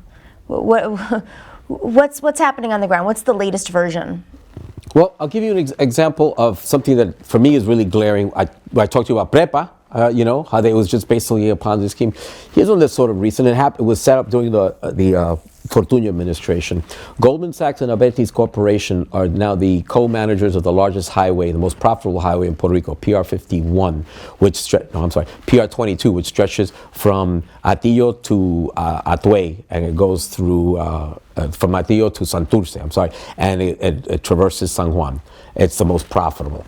What's happening on the ground? What's the latest version? Well, I'll give you an example of something that for me is really glaring. I talked to you about Prepa, how they was just basically a Ponzi scheme. Here's one that's sort of recent. It was set up during the Fortunio administration. Goldman Sachs and Abertis Corporation are now the co-managers of the largest highway, the most profitable highway in Puerto Rico, PR 51, PR 22, which stretches from Atillo to Atuey, and it goes through from Atillo to Santurce, and it traverses San Juan. It's the most profitable.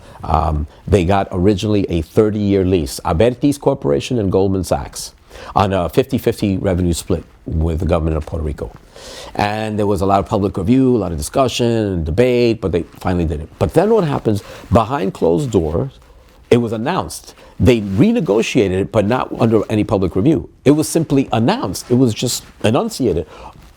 They got originally a 30-year lease, Abertis Corporation and Goldman Sachs, on a 50-50 revenue split with the government of Puerto Rico. And there was a lot of public review, a lot of discussion and debate, but they finally did it. But then what happens, behind closed doors, it was announced. They renegotiated it, but not under any public review. It was simply announced. It was just enunciated.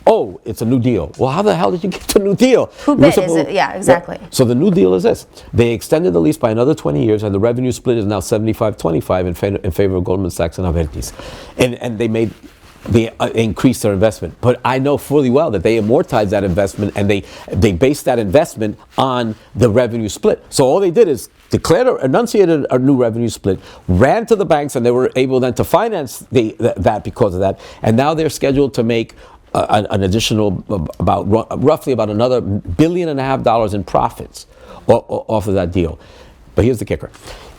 oh, it's a New Deal. Well, how the hell did you get to New Deal? Who bid is it? Yeah, exactly. So the New Deal is this. They extended the lease by another 20 years, and the revenue split is now 75-25 in favor of Goldman Sachs and Abertis. And they increased their investment. But I know fully well that they amortized that investment, and they based that investment on the revenue split. So all they did is enunciated a new revenue split, ran to the banks, and they were able then to finance that because of that. And now they're scheduled to make an additional roughly about another $1.5 billion in profits off of that deal. But here's the kicker: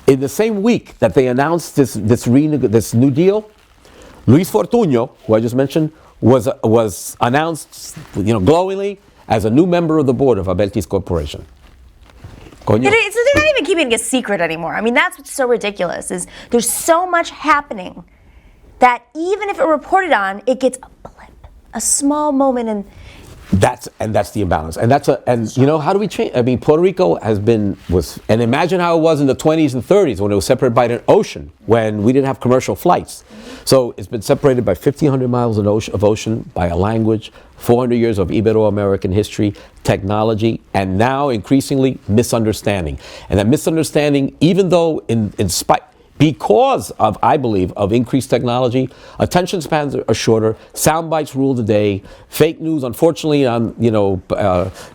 in the same week that they announced this new deal, Luis Fortuño, who I just mentioned, was announced, glowingly as a new member of the board of Abertis Corporation. So they're not even keeping it a secret anymore. I mean, that's what's so ridiculous. Is there's so much happening that even if it reported on, it gets a blip. A small moment, and that's the imbalance, and how do we change? I mean, Puerto Rico and imagine how it was in the 20s and 30s when it was separated by an ocean, when we didn't have commercial flights. So it's been separated by 1,500 miles of ocean, by a language, 400 years of Ibero-American history, technology, and now increasingly misunderstanding. And that misunderstanding, even though in spite. Because of, I believe, of increased technology, attention spans are shorter. Sound bites rule the day. Fake news, unfortunately, on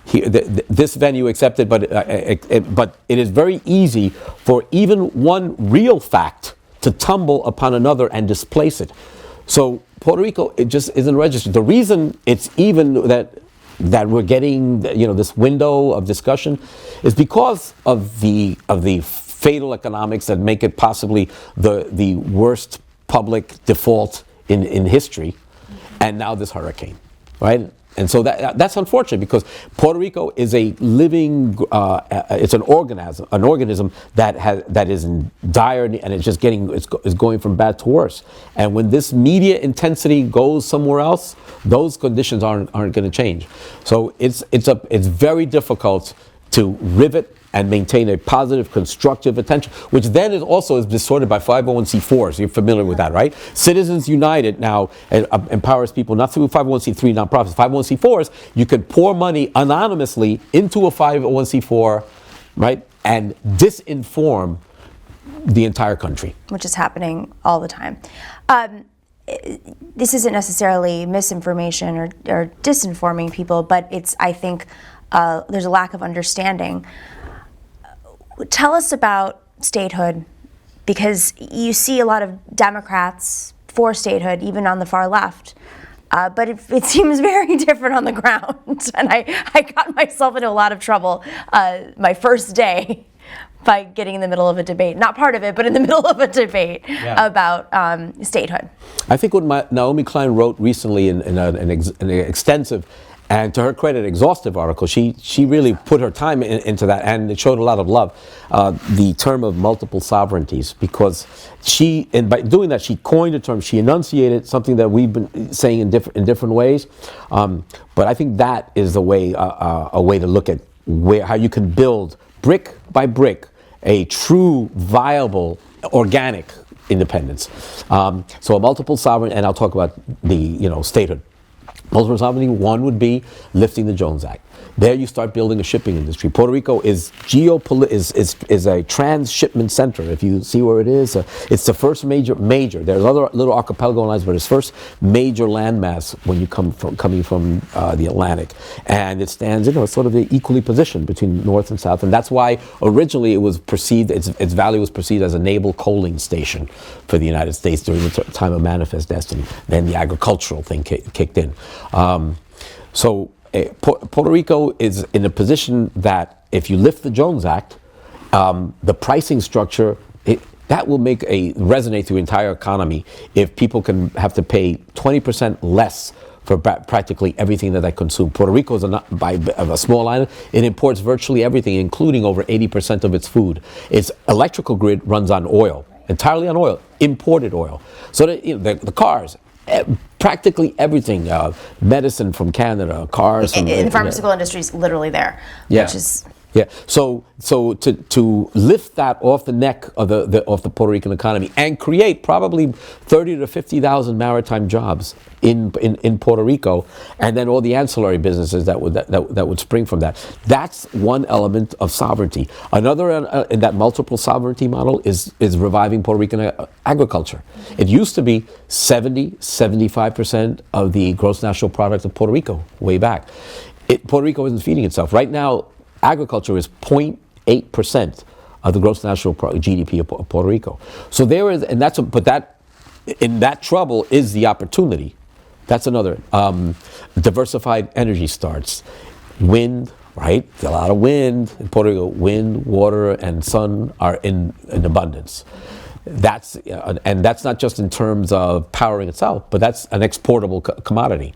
this venue accepted, but it is very easy for even one real fact to tumble upon another and displace it. So Puerto Rico, it just isn't registered. The reason it's even that we're getting this window of discussion is because of the fatal economics that make it possibly the worst public default in history, and now this hurricane, right? And so that's unfortunate, because Puerto Rico is a living, it's an organism that is in dire, and it's just it's going from bad to worse. And when this media intensity goes somewhere else, those conditions aren't going to change. So it's very difficult to rivet and maintain a positive, constructive attention, which then is distorted by 501c4s. You're familiar with that, right? Citizens United now empowers people not through 501c3 nonprofits. 501c4s, you can pour money anonymously into a 501c4, right, and disinform the entire country. Which is happening all the time. This isn't necessarily misinformation or disinforming people, but I think there's a lack of understanding. Tell us about statehood, because you see a lot of Democrats for statehood, even on the far left, but it seems very different on the ground. And I got myself into a lot of trouble my first day by getting in the middle of a debate, not part of it, but in the middle of a debate about statehood. I think what Naomi Klein wrote recently in an extensive, and to her credit, exhaustive article, she really put her time into that, and it showed a lot of love. The term of multiple sovereignties, because by doing that, she coined a term. She enunciated something that we've been saying in different ways. But I think that is a way to look at how you can build brick by brick a true, viable, organic independence. So a multiple sovereign, and I'll talk about the statehood. Multiple sovereignty, one would be lifting the Jones Act. There you start building a shipping industry. Puerto Rico is a transshipment center. If you see where it is, it's the first major. There's other little archipelago lines, but it's first major landmass when you coming from the Atlantic, and it stands, sort of equally positioned between north and south, and that's why originally it was perceived, its value was perceived as a naval coaling station for the United States during the time of Manifest Destiny. Then the agricultural thing kicked in. Puerto Rico is in a position that if you lift the Jones Act, the pricing structure, that will resonate through the entire economy if people can have to pay 20% less for practically everything that they consume. Puerto Rico is a small island. It imports virtually everything, including over 80% of its food. Its electrical grid runs on oil, entirely on oil, imported oil. So the cars, practically everything, medicine from Canada, cars. The pharmaceutical industry is literally there, which is Yeah. So to lift that off the neck of the Puerto Rican economy and create probably 30 to 50,000 maritime jobs in Puerto Rico, and then all the ancillary businesses that would spring from that. That's one element of sovereignty. Another in that multiple sovereignty model is reviving Puerto Rican agriculture. It used to be 75% of the gross national product of Puerto Rico way back. Puerto Rico isn't feeding itself right now. Agriculture is 0.8% of the gross national GDP of Puerto Rico. So there is, and that's in that trouble is the opportunity. That's another. Diversified energy starts. Wind, right? A lot of wind in Puerto Rico. Wind, water, and sun are in abundance. And that's not just in terms of powering itself, but that's an exportable commodity.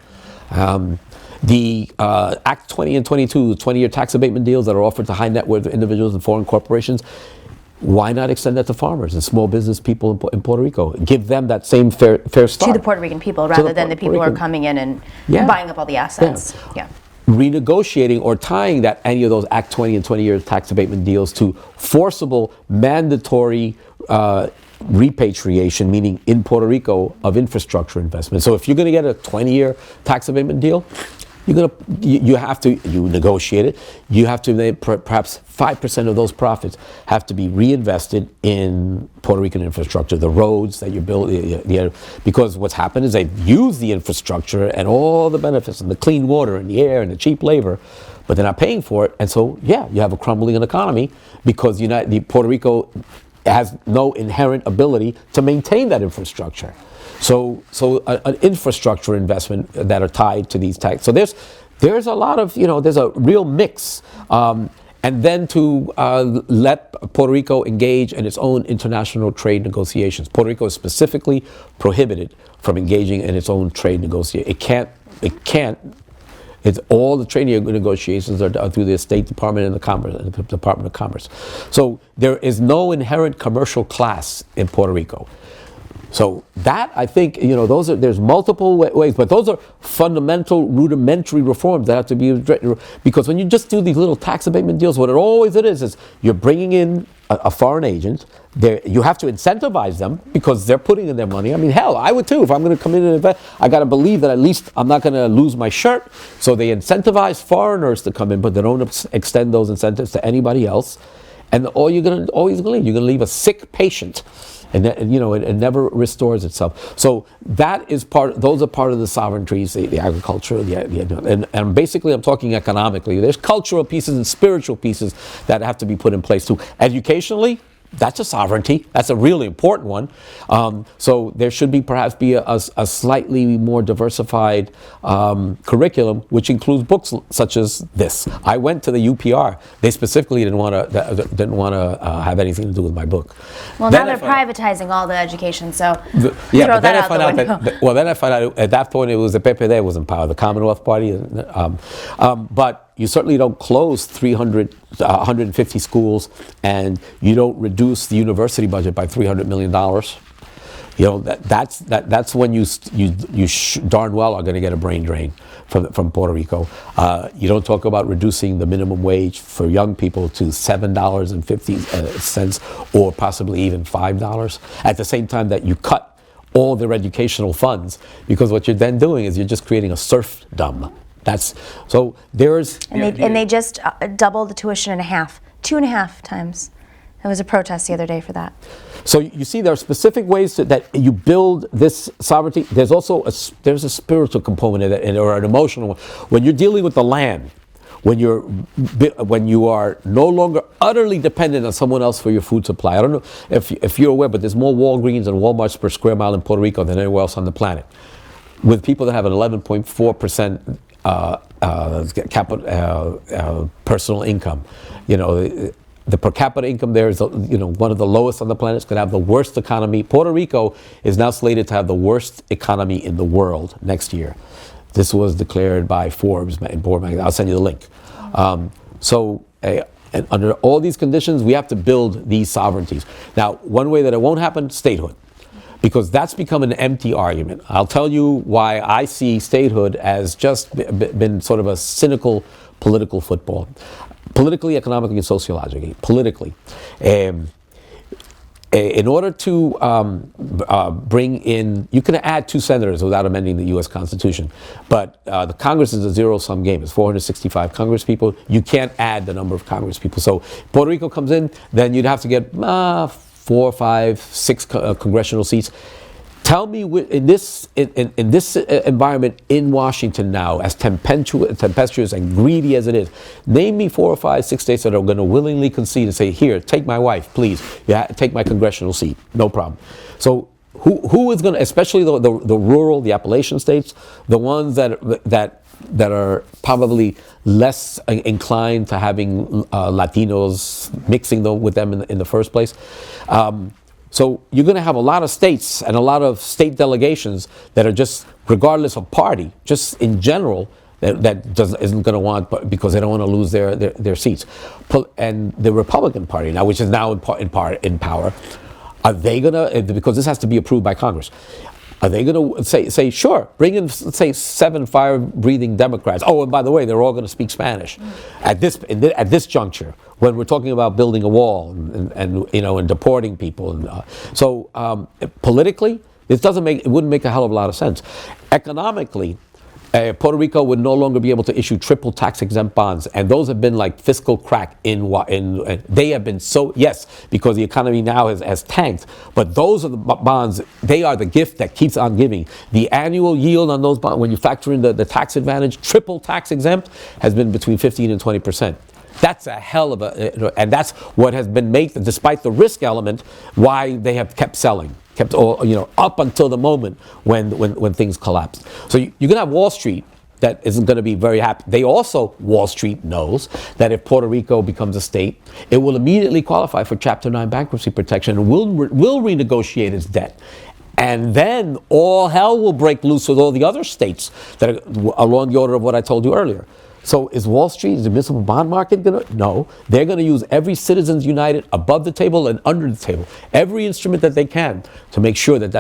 The Act 20 and 22, 20-year tax abatement deals that are offered to high net worth individuals and foreign corporations, why not extend that to farmers and small business people in Puerto Rico? Give them that same fair start. To the Puerto Rican people rather than the people who are coming in and buying up all the assets. Yeah. Renegotiating or tying any of those Act 20 and 20-year tax abatement deals to forcible, mandatory repatriation, meaning in Puerto Rico, of infrastructure investment. So if you're going to get a 20-year tax abatement deal, you have to negotiate it. You have to perhaps 5% of those profits have to be reinvested in Puerto Rican infrastructure, the roads that you build. Because what's happened is they've used the infrastructure and all the benefits and the clean water and the air and the cheap labor, but they're not paying for it. And so, you have a crumbling economy because Puerto Rico has no inherent ability to maintain that infrastructure. So an infrastructure investment that are tied to these tax. So there's a lot of, there's a real mix. And then to let Puerto Rico engage in its own international trade negotiations. Puerto Rico is specifically prohibited from engaging in its own trade negotiations. It can't. It's all the trade negotiations are through the State Department and the Department of Commerce. So there is no inherent commercial class in Puerto Rico. So that, I think, there's multiple ways, but those are fundamental, rudimentary reforms that have to be addressed. Because when you just do these little tax abatement deals, what it is you're bringing in a foreign agent. You have to incentivize them because they're putting in their money. I mean, hell, I would too. If I'm going to come in and invest, I got to believe that at least I'm not going to lose my shirt. So they incentivize foreigners to come in, but they don't extend those incentives to anybody else. And you're going to leave a sick patient. And it never restores itself. So those are part of the sovereignties, the agriculture, and basically I'm talking economically. There's cultural pieces and spiritual pieces that have to be put in place too. Educationally, that's a sovereignty. That's a really important one. So there should perhaps be a slightly more diversified curriculum, which includes books such as this. I went to the UPR. They specifically didn't want to have anything to do with my book. Well, now they're privatizing all the education, so throw that out the window. Then I found out at that point it was the PPD was in power, the Commonwealth Party. But you certainly don't close 150 schools, and you don't reduce the university budget by $300 million. That's when you darn well are going to get a brain drain from Puerto Rico. You don't talk about reducing the minimum wage for young people to $7.50 or possibly even $5. At the same time that you cut all their educational funds, because what you're then doing is you're just creating a serfdom. And they just doubled the tuition in half, 2.5 times. There was a protest the other day for that. So you see, there are specific ways that you build this sovereignty. There's also there's a spiritual component or an emotional one. When you're dealing with the land, when you are no longer utterly dependent on someone else for your food supply. I don't know if you're aware, but there's more Walgreens and Walmarts per square mile in Puerto Rico than anywhere else on the planet. With people that have an 11.4% personal income, the per capita income there is one of the lowest on the planet. It's going to have the worst economy. Puerto Rico is now slated to have the worst economy in the world next year. This was declared by Forbes in Board Magazine. I'll send you the link. And under all these conditions, we have to build these sovereignties. Now, one way that it won't happen, statehood. because that's become an empty argument. I'll tell you why I see statehood as just been sort of a cynical political football. Politically, economically, and sociologically. Politically. In order to bring in, you can add 2 senators without amending the U.S. Constitution, but the Congress is a zero-sum game. It's 465 Congress people. You can't add the number of Congress people. So Puerto Rico comes in, then you'd have to get 4, 5, 6 congressional seats. Tell me, in this environment in Washington now, as tempestuous and greedy as it is, name me 4 or 5, 6 states that are going to willingly concede and say, here, take my wife, please. Yeah, take my congressional seat. No problem. So who is going to, especially the rural, the Appalachian states, the ones that are probably less inclined to having Latinos mixing with them in the first place. So you're going to have a lot of states and a lot of state delegations that are just, regardless of party, just in general, isn't going to want, because they don't want to lose their seats. And the Republican Party now, which is now in power, are they going to, because this has to be approved by Congress, are they going to say, sure, bring in, say, 7 fire-breathing Democrats? Oh, and by the way, they're all going to speak Spanish. At this juncture, when we're talking about building a wall and deporting people, politically, it wouldn't make a hell of a lot of sense. Economically, Puerto Rico would no longer be able to issue triple tax exempt bonds, and those have been like fiscal crack they have been so, yes, because the economy now has tanked, but those are the bonds, they are the gift that keeps on giving. The annual yield on those bonds, when you factor in the tax advantage, triple tax exempt, has been between 15 and 20%. That's a hell of and that's what has been made, despite the risk element, why they have kept selling. Up until the moment when things collapsed. So you're going to have Wall Street that isn't going to be very happy. Wall Street knows that if Puerto Rico becomes a state, it will immediately qualify for Chapter 9 bankruptcy protection and will renegotiate its debt. And then all hell will break loose with all the other states that are along the order of what I told you earlier. So is Wall Street, is the municipal bond market going to? No. They're going to use every Citizens United above the table and under the table, every instrument that they can to make sure that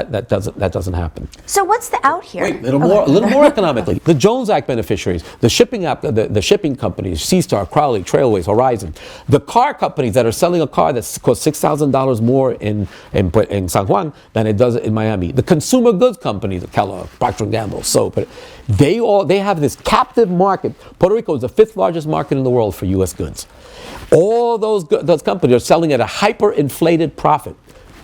doesn't happen. So what's the out here? Wait, a little more economically. The Jones Act beneficiaries, the shipping companies, Seastar, Crowley, Trailways, Horizon, the car companies that are selling a car that costs $6,000 more in San Juan than it does in Miami. The consumer goods companies, Kellogg, Procter & Gamble, Soap, they have this captive market. Puerto Rico is the 5th largest market in the world for U.S. goods. All those companies are selling at a hyperinflated profit.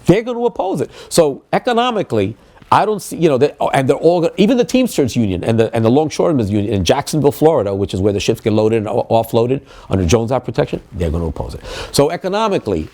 They're going to oppose it. So economically, I don't see, and they're all, even the Teamsters Union and the Longshoremen's Union in Jacksonville, Florida, which is where the ships get loaded and offloaded under Jones Act protection, they're going to oppose it. So economically,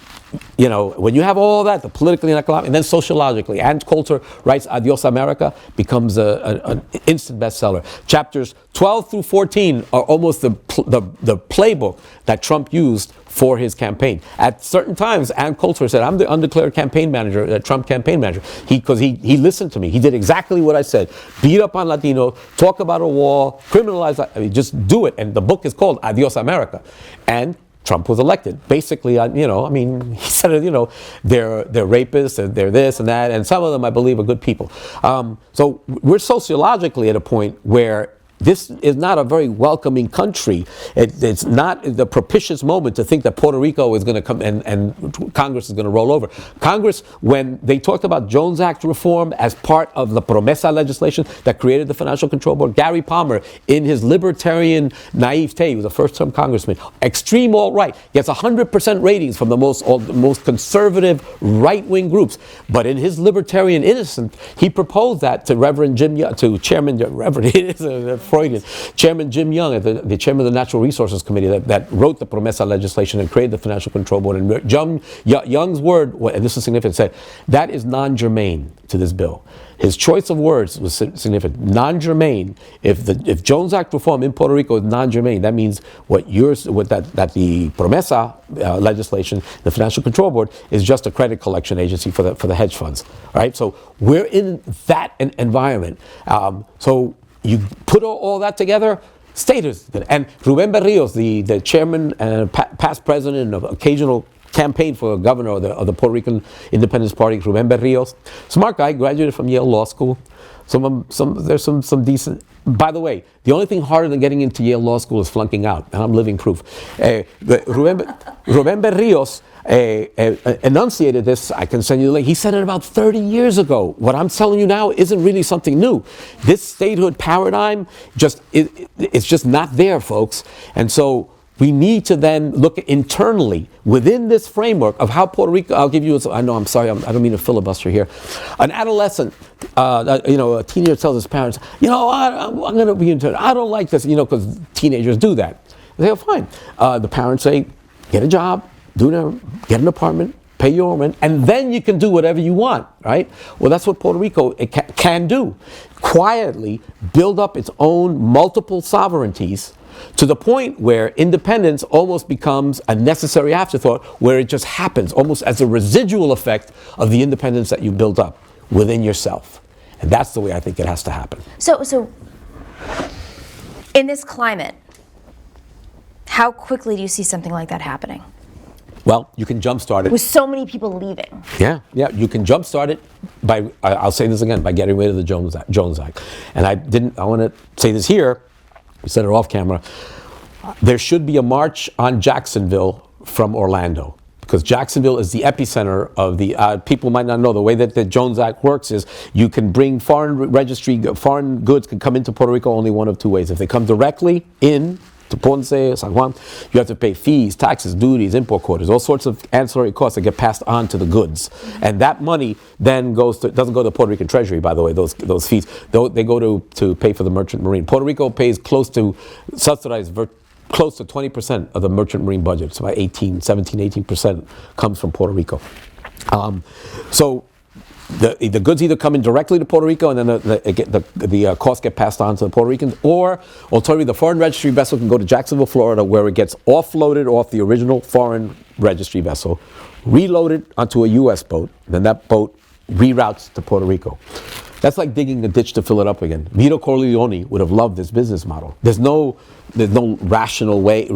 when you have all that, the politically and economically, and then sociologically, Ann Coulter writes Adios America, becomes an instant bestseller. Chapters 12 through 14 are almost the playbook that Trump used for his campaign. At certain times, Ann Coulter said, I'm the undeclared campaign manager, Trump campaign manager. Because he listened to me. He did exactly what I said. Beat up on Latino, talk about a wall, criminalize, just do it. And the book is called Adios America. And Trump was elected. Basically, he said, they're rapists and they're this and that, and some of them, I believe, are good people. So we're sociologically at a point where this is not a very welcoming country. It's not the propitious moment to think that Puerto Rico is going to come and Congress is going to roll over. Congress, when they talked about Jones Act reform as part of the Promesa legislation that created the Financial Control Board, Gary Palmer, in his libertarian naivete, he was a first-term congressman, extreme alt-right, gets 100% ratings from the most conservative right-wing groups. But in his libertarian innocence, he proposed that to Chairman Jim Young, the chairman of the Natural Resources Committee that wrote the Promesa legislation and created the Financial Control Board. And Young's word, and this is significant, said, that is non-germane to this bill. His choice of words was significant. Non-germane. If Jones Act reform in Puerto Rico is non-germane, that means that the Promesa legislation, the Financial Control Board, is just a credit collection agency for the hedge funds. All right, so we're in that environment. So you put all that together, status. And Rubén Berríos, the chairman and past president of occasional campaigned for governor of the Puerto Rican Independence Party, Rubén Berríos. Smart guy, graduated from Yale Law School. There's some decent. By the way, the only thing harder than getting into Yale Law School is flunking out, and I'm living proof. Rubén Berríos enunciated this. I can send you the link. He said it about 30 years ago. What I'm telling you now isn't really something new. This statehood paradigm it's just not there, folks. And so we need to then look internally within this framework of how Puerto Rico. I'll give you. I know. I'm sorry. I don't mean to filibuster here. An adolescent, a teenager tells his parents, I'm going to be intern. I don't like this, because teenagers do that. They say, oh, fine. The parents say, get a job, get an apartment, pay your rent, and then you can do whatever you want, right? Well, that's what Puerto Rico can do. Quietly build up its own multiple sovereignties to the point where independence almost becomes a necessary afterthought, where it just happens almost as a residual effect of the independence that you built up within yourself. And that's the way I think it has to happen. So in this climate, how quickly do you see something like that happening? Well, you can jumpstart it. With so many people leaving. Yeah, you can jumpstart it by, I'll say this again, by getting rid of the Jones Act. And I want to say this here, we said it off camera. There should be a march on Jacksonville from Orlando, because Jacksonville is the epicenter of the, people might not know, the way that the Jones Act works is you can bring foreign goods can come into Puerto Rico only one of two ways. If they come directly in to Ponce, San Juan, you have to pay fees, taxes, duties, import quotas, all sorts of ancillary costs that get passed on to the goods. And that money then doesn't go to the Puerto Rican Treasury, by the way, those fees. They go to pay for the merchant marine. Puerto Rico pays close to 20% of the merchant marine budget. So about 18% comes from Puerto Rico. So the goods either come in directly to Puerto Rico and then the costs get passed on to the Puerto Ricans, or alternatively the foreign registry vessel can go to Jacksonville, Florida, where it gets offloaded off the original foreign registry vessel, reloaded onto a U.S. boat, then that boat reroutes to Puerto Rico. That's like digging a ditch to fill it up again. Vito Corleone would have loved this business model. There's no rational way,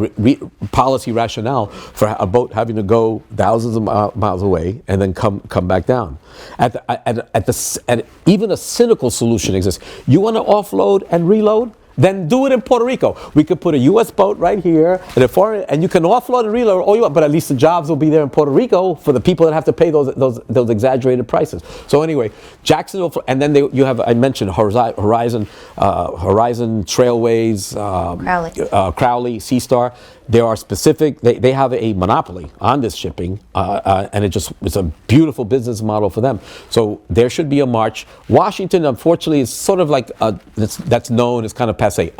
policy rationale for a boat having to go thousands of miles away and then come back down. Even a cynical solution exists. You want to offload and reload? Then do it in Puerto Rico. We could put a U.S. boat right here, and you can offload and reload all you want, but at least the jobs will be there in Puerto Rico for the people that have to pay those exaggerated prices. So anyway, Jacksonville, and then I mentioned Horizon Trailways, Crowley, Seastar. There are specific, they have a monopoly on this shipping, and it's a beautiful business model for them. So there should be a march. Washington, unfortunately, is sort of like, that's known as kind of passe.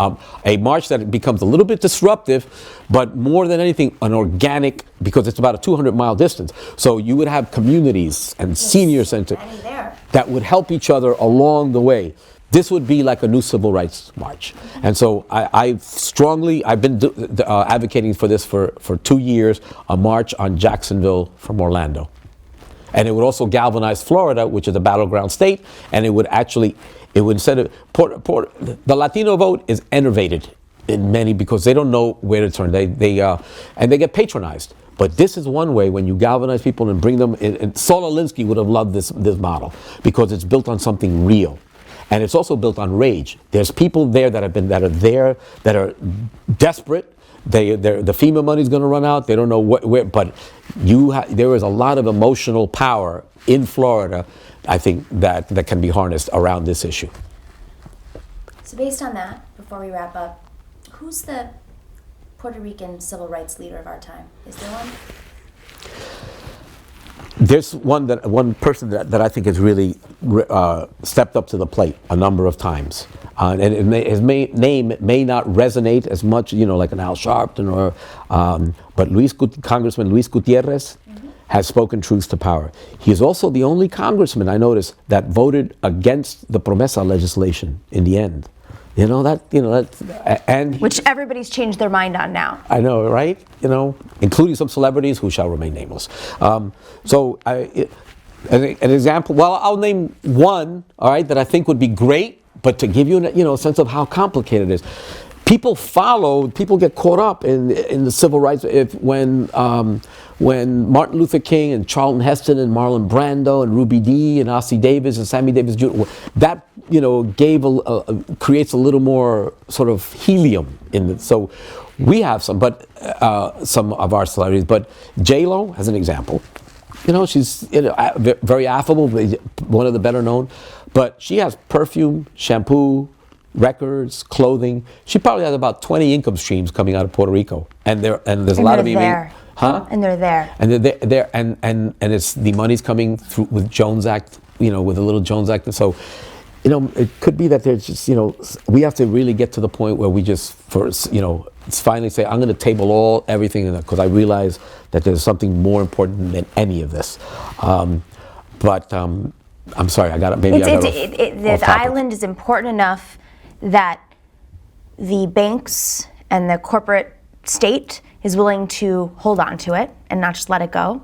A march that becomes a little bit disruptive, but more than anything, an organic, because it's about a 200-mile distance. So you would have communities and senior centers that would help each other along the way. This would be like a new civil rights march. And so I've been advocating for this for 2 years, a march on Jacksonville from Orlando. And it would also galvanize Florida, which is a battleground state, and it would instead of, the Latino vote is enervated in many because they don't know where to turn. They get patronized. But this is one way when you galvanize people and bring them in. And Saul Alinsky would have loved this model because it's built on something real. And it's also built on rage. There's people there that are desperate. The FEMA money's going to run out. They don't know where. But there is a lot of emotional power in Florida, I think, that can be harnessed around this issue. So based on that, before we wrap up, who's the Puerto Rican civil rights leader of our time? Is there one? There's one person that I think has really stepped up to the plate a number of times, and his name may not resonate as much, like an Al Sharpton but Congressman Luis Gutierrez has spoken truth to power. He is also the only congressman I noticed that voted against the Promesa legislation in the end. Which everybody's changed their mind on now. I know, right? Including some celebrities who shall remain nameless. An example. Well, I'll name one. All right, that I think would be great, but to give you a sense of how complicated it is. people get caught up in the civil rights. When Martin Luther King and Charlton Heston and Marlon Brando and Ruby Dee and Ossie Davis and Sammy Davis Jr., that creates a little more sort of helium in it. So we have some of our celebrities, but J-Lo as an example. She's very affable, one of the better known, but she has perfume, shampoo, records, clothing. She probably has about 20 income streams coming out of Puerto Rico, and there's a lot of there. Huh? And they're there. And they're there, and it's the money's coming through with Jones Act, with a little Jones Act. So, it could be that there's just, we have to really get to the point where we just finally say, I'm going to table everything, because I realize that there's something more important than any of this. But I'm sorry, the island is important enough that the banks and the corporate state is willing to hold on to it and not just let it go.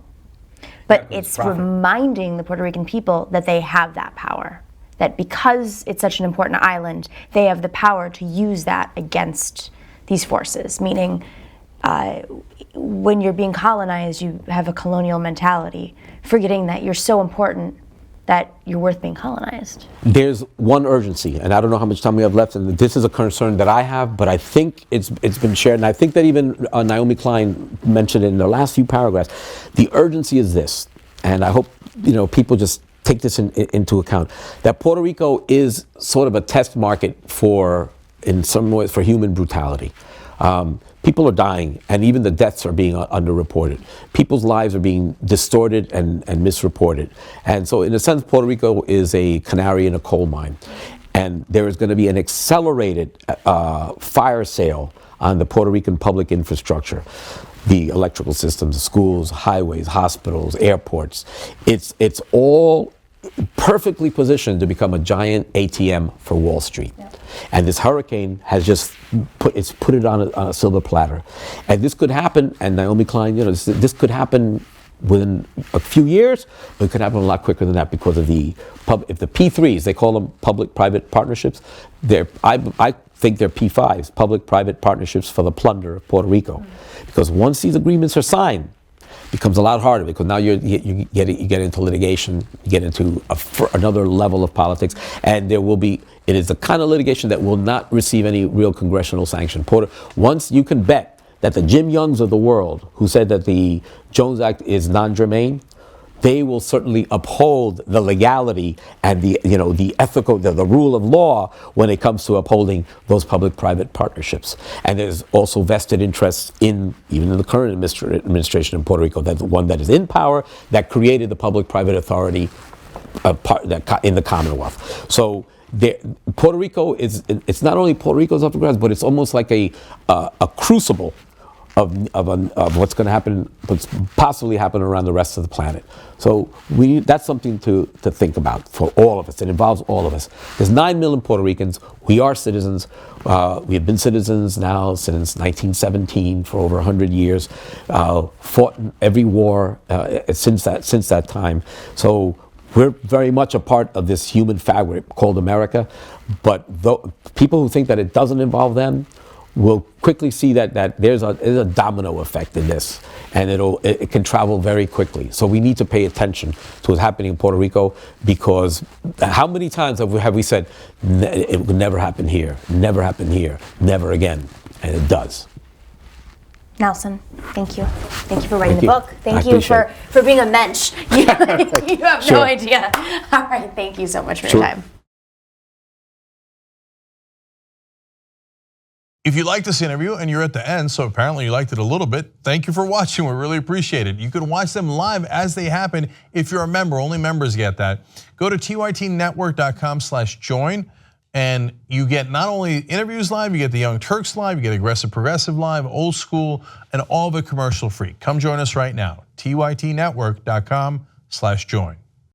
But it's reminding the Puerto Rican people that they have that power. That because it's such an important island, they have the power to use that against these forces. Meaning, when you're being colonized, you have a colonial mentality, forgetting that you're so important that you're worth being colonized. There's one urgency, and I don't know how much time we have left, and this is a concern that I have, but I think it's been shared, and I think that even Naomi Klein mentioned it in the last few paragraphs. The urgency is this, and I hope people just take this into account, that Puerto Rico is sort of a test market in some ways, for human brutality. People are dying, and even the deaths are being underreported. People's lives are being distorted and misreported. And so, in a sense, Puerto Rico is a canary in a coal mine. And there is going to be an accelerated fire sale on the Puerto Rican public infrastructure. The electrical systems, schools, highways, hospitals, airports. It's all perfectly positioned to become a giant ATM for Wall Street. Yeah. And this hurricane has just put it on a silver platter. And this could happen, and Naomi Klein, this could happen within a few years, but it could happen a lot quicker than that because of if the P3s, they call them public-private partnerships, I think they're P5s, public-private partnerships for the plunder of Puerto Rico. Mm-hmm. Because once these agreements are signed, it becomes a lot harder, because now you get into litigation, you get into another level of politics, and it is the kind of litigation that will not receive any real congressional sanction. Once you can bet that the Jim Youngs of the world, who said that the Jones Act is non-germane, they will certainly uphold the legality and the ethical, the rule of law when it comes to upholding those public-private partnerships. And there's also vested interests even in the current administration in Puerto Rico, that the one that is in power, that created the public-private authority in the Commonwealth. So Puerto Rico it's not only Puerto Rico's up to grounds, but it's almost like a crucible of what's going to happen, what's possibly happen around the rest of the planet. So that's something to think about for all of us. It involves all of us. There's 9 million Puerto Ricans. We are citizens. We have been citizens now since 1917, for over 100 years. Fought in every war since that time. So we're very much a part of this human fabric called America. But people who think that it doesn't involve them will quickly see that there's a domino effect in this, and it can travel very quickly. So we need to pay attention to what's happening in Puerto Rico, because how many times have we said it would never happen here, never happen here, never again, and it does. Nelson, thank you. Thank you for writing the book. Thank you for being a mensch. You have no idea. All right, thank you so much for your time. If you like this interview and you're at the end, so apparently you liked it a little bit, thank you for watching. We really appreciate it. You can watch them live as they happen if you're a member. Only members get that. Go to tytnetwork.com/join, and you get not only interviews live, you get the Young Turks live, you get Aggressive Progressive live, Old School, and all of it commercial free. Come join us right now. tytnetwork.com/join.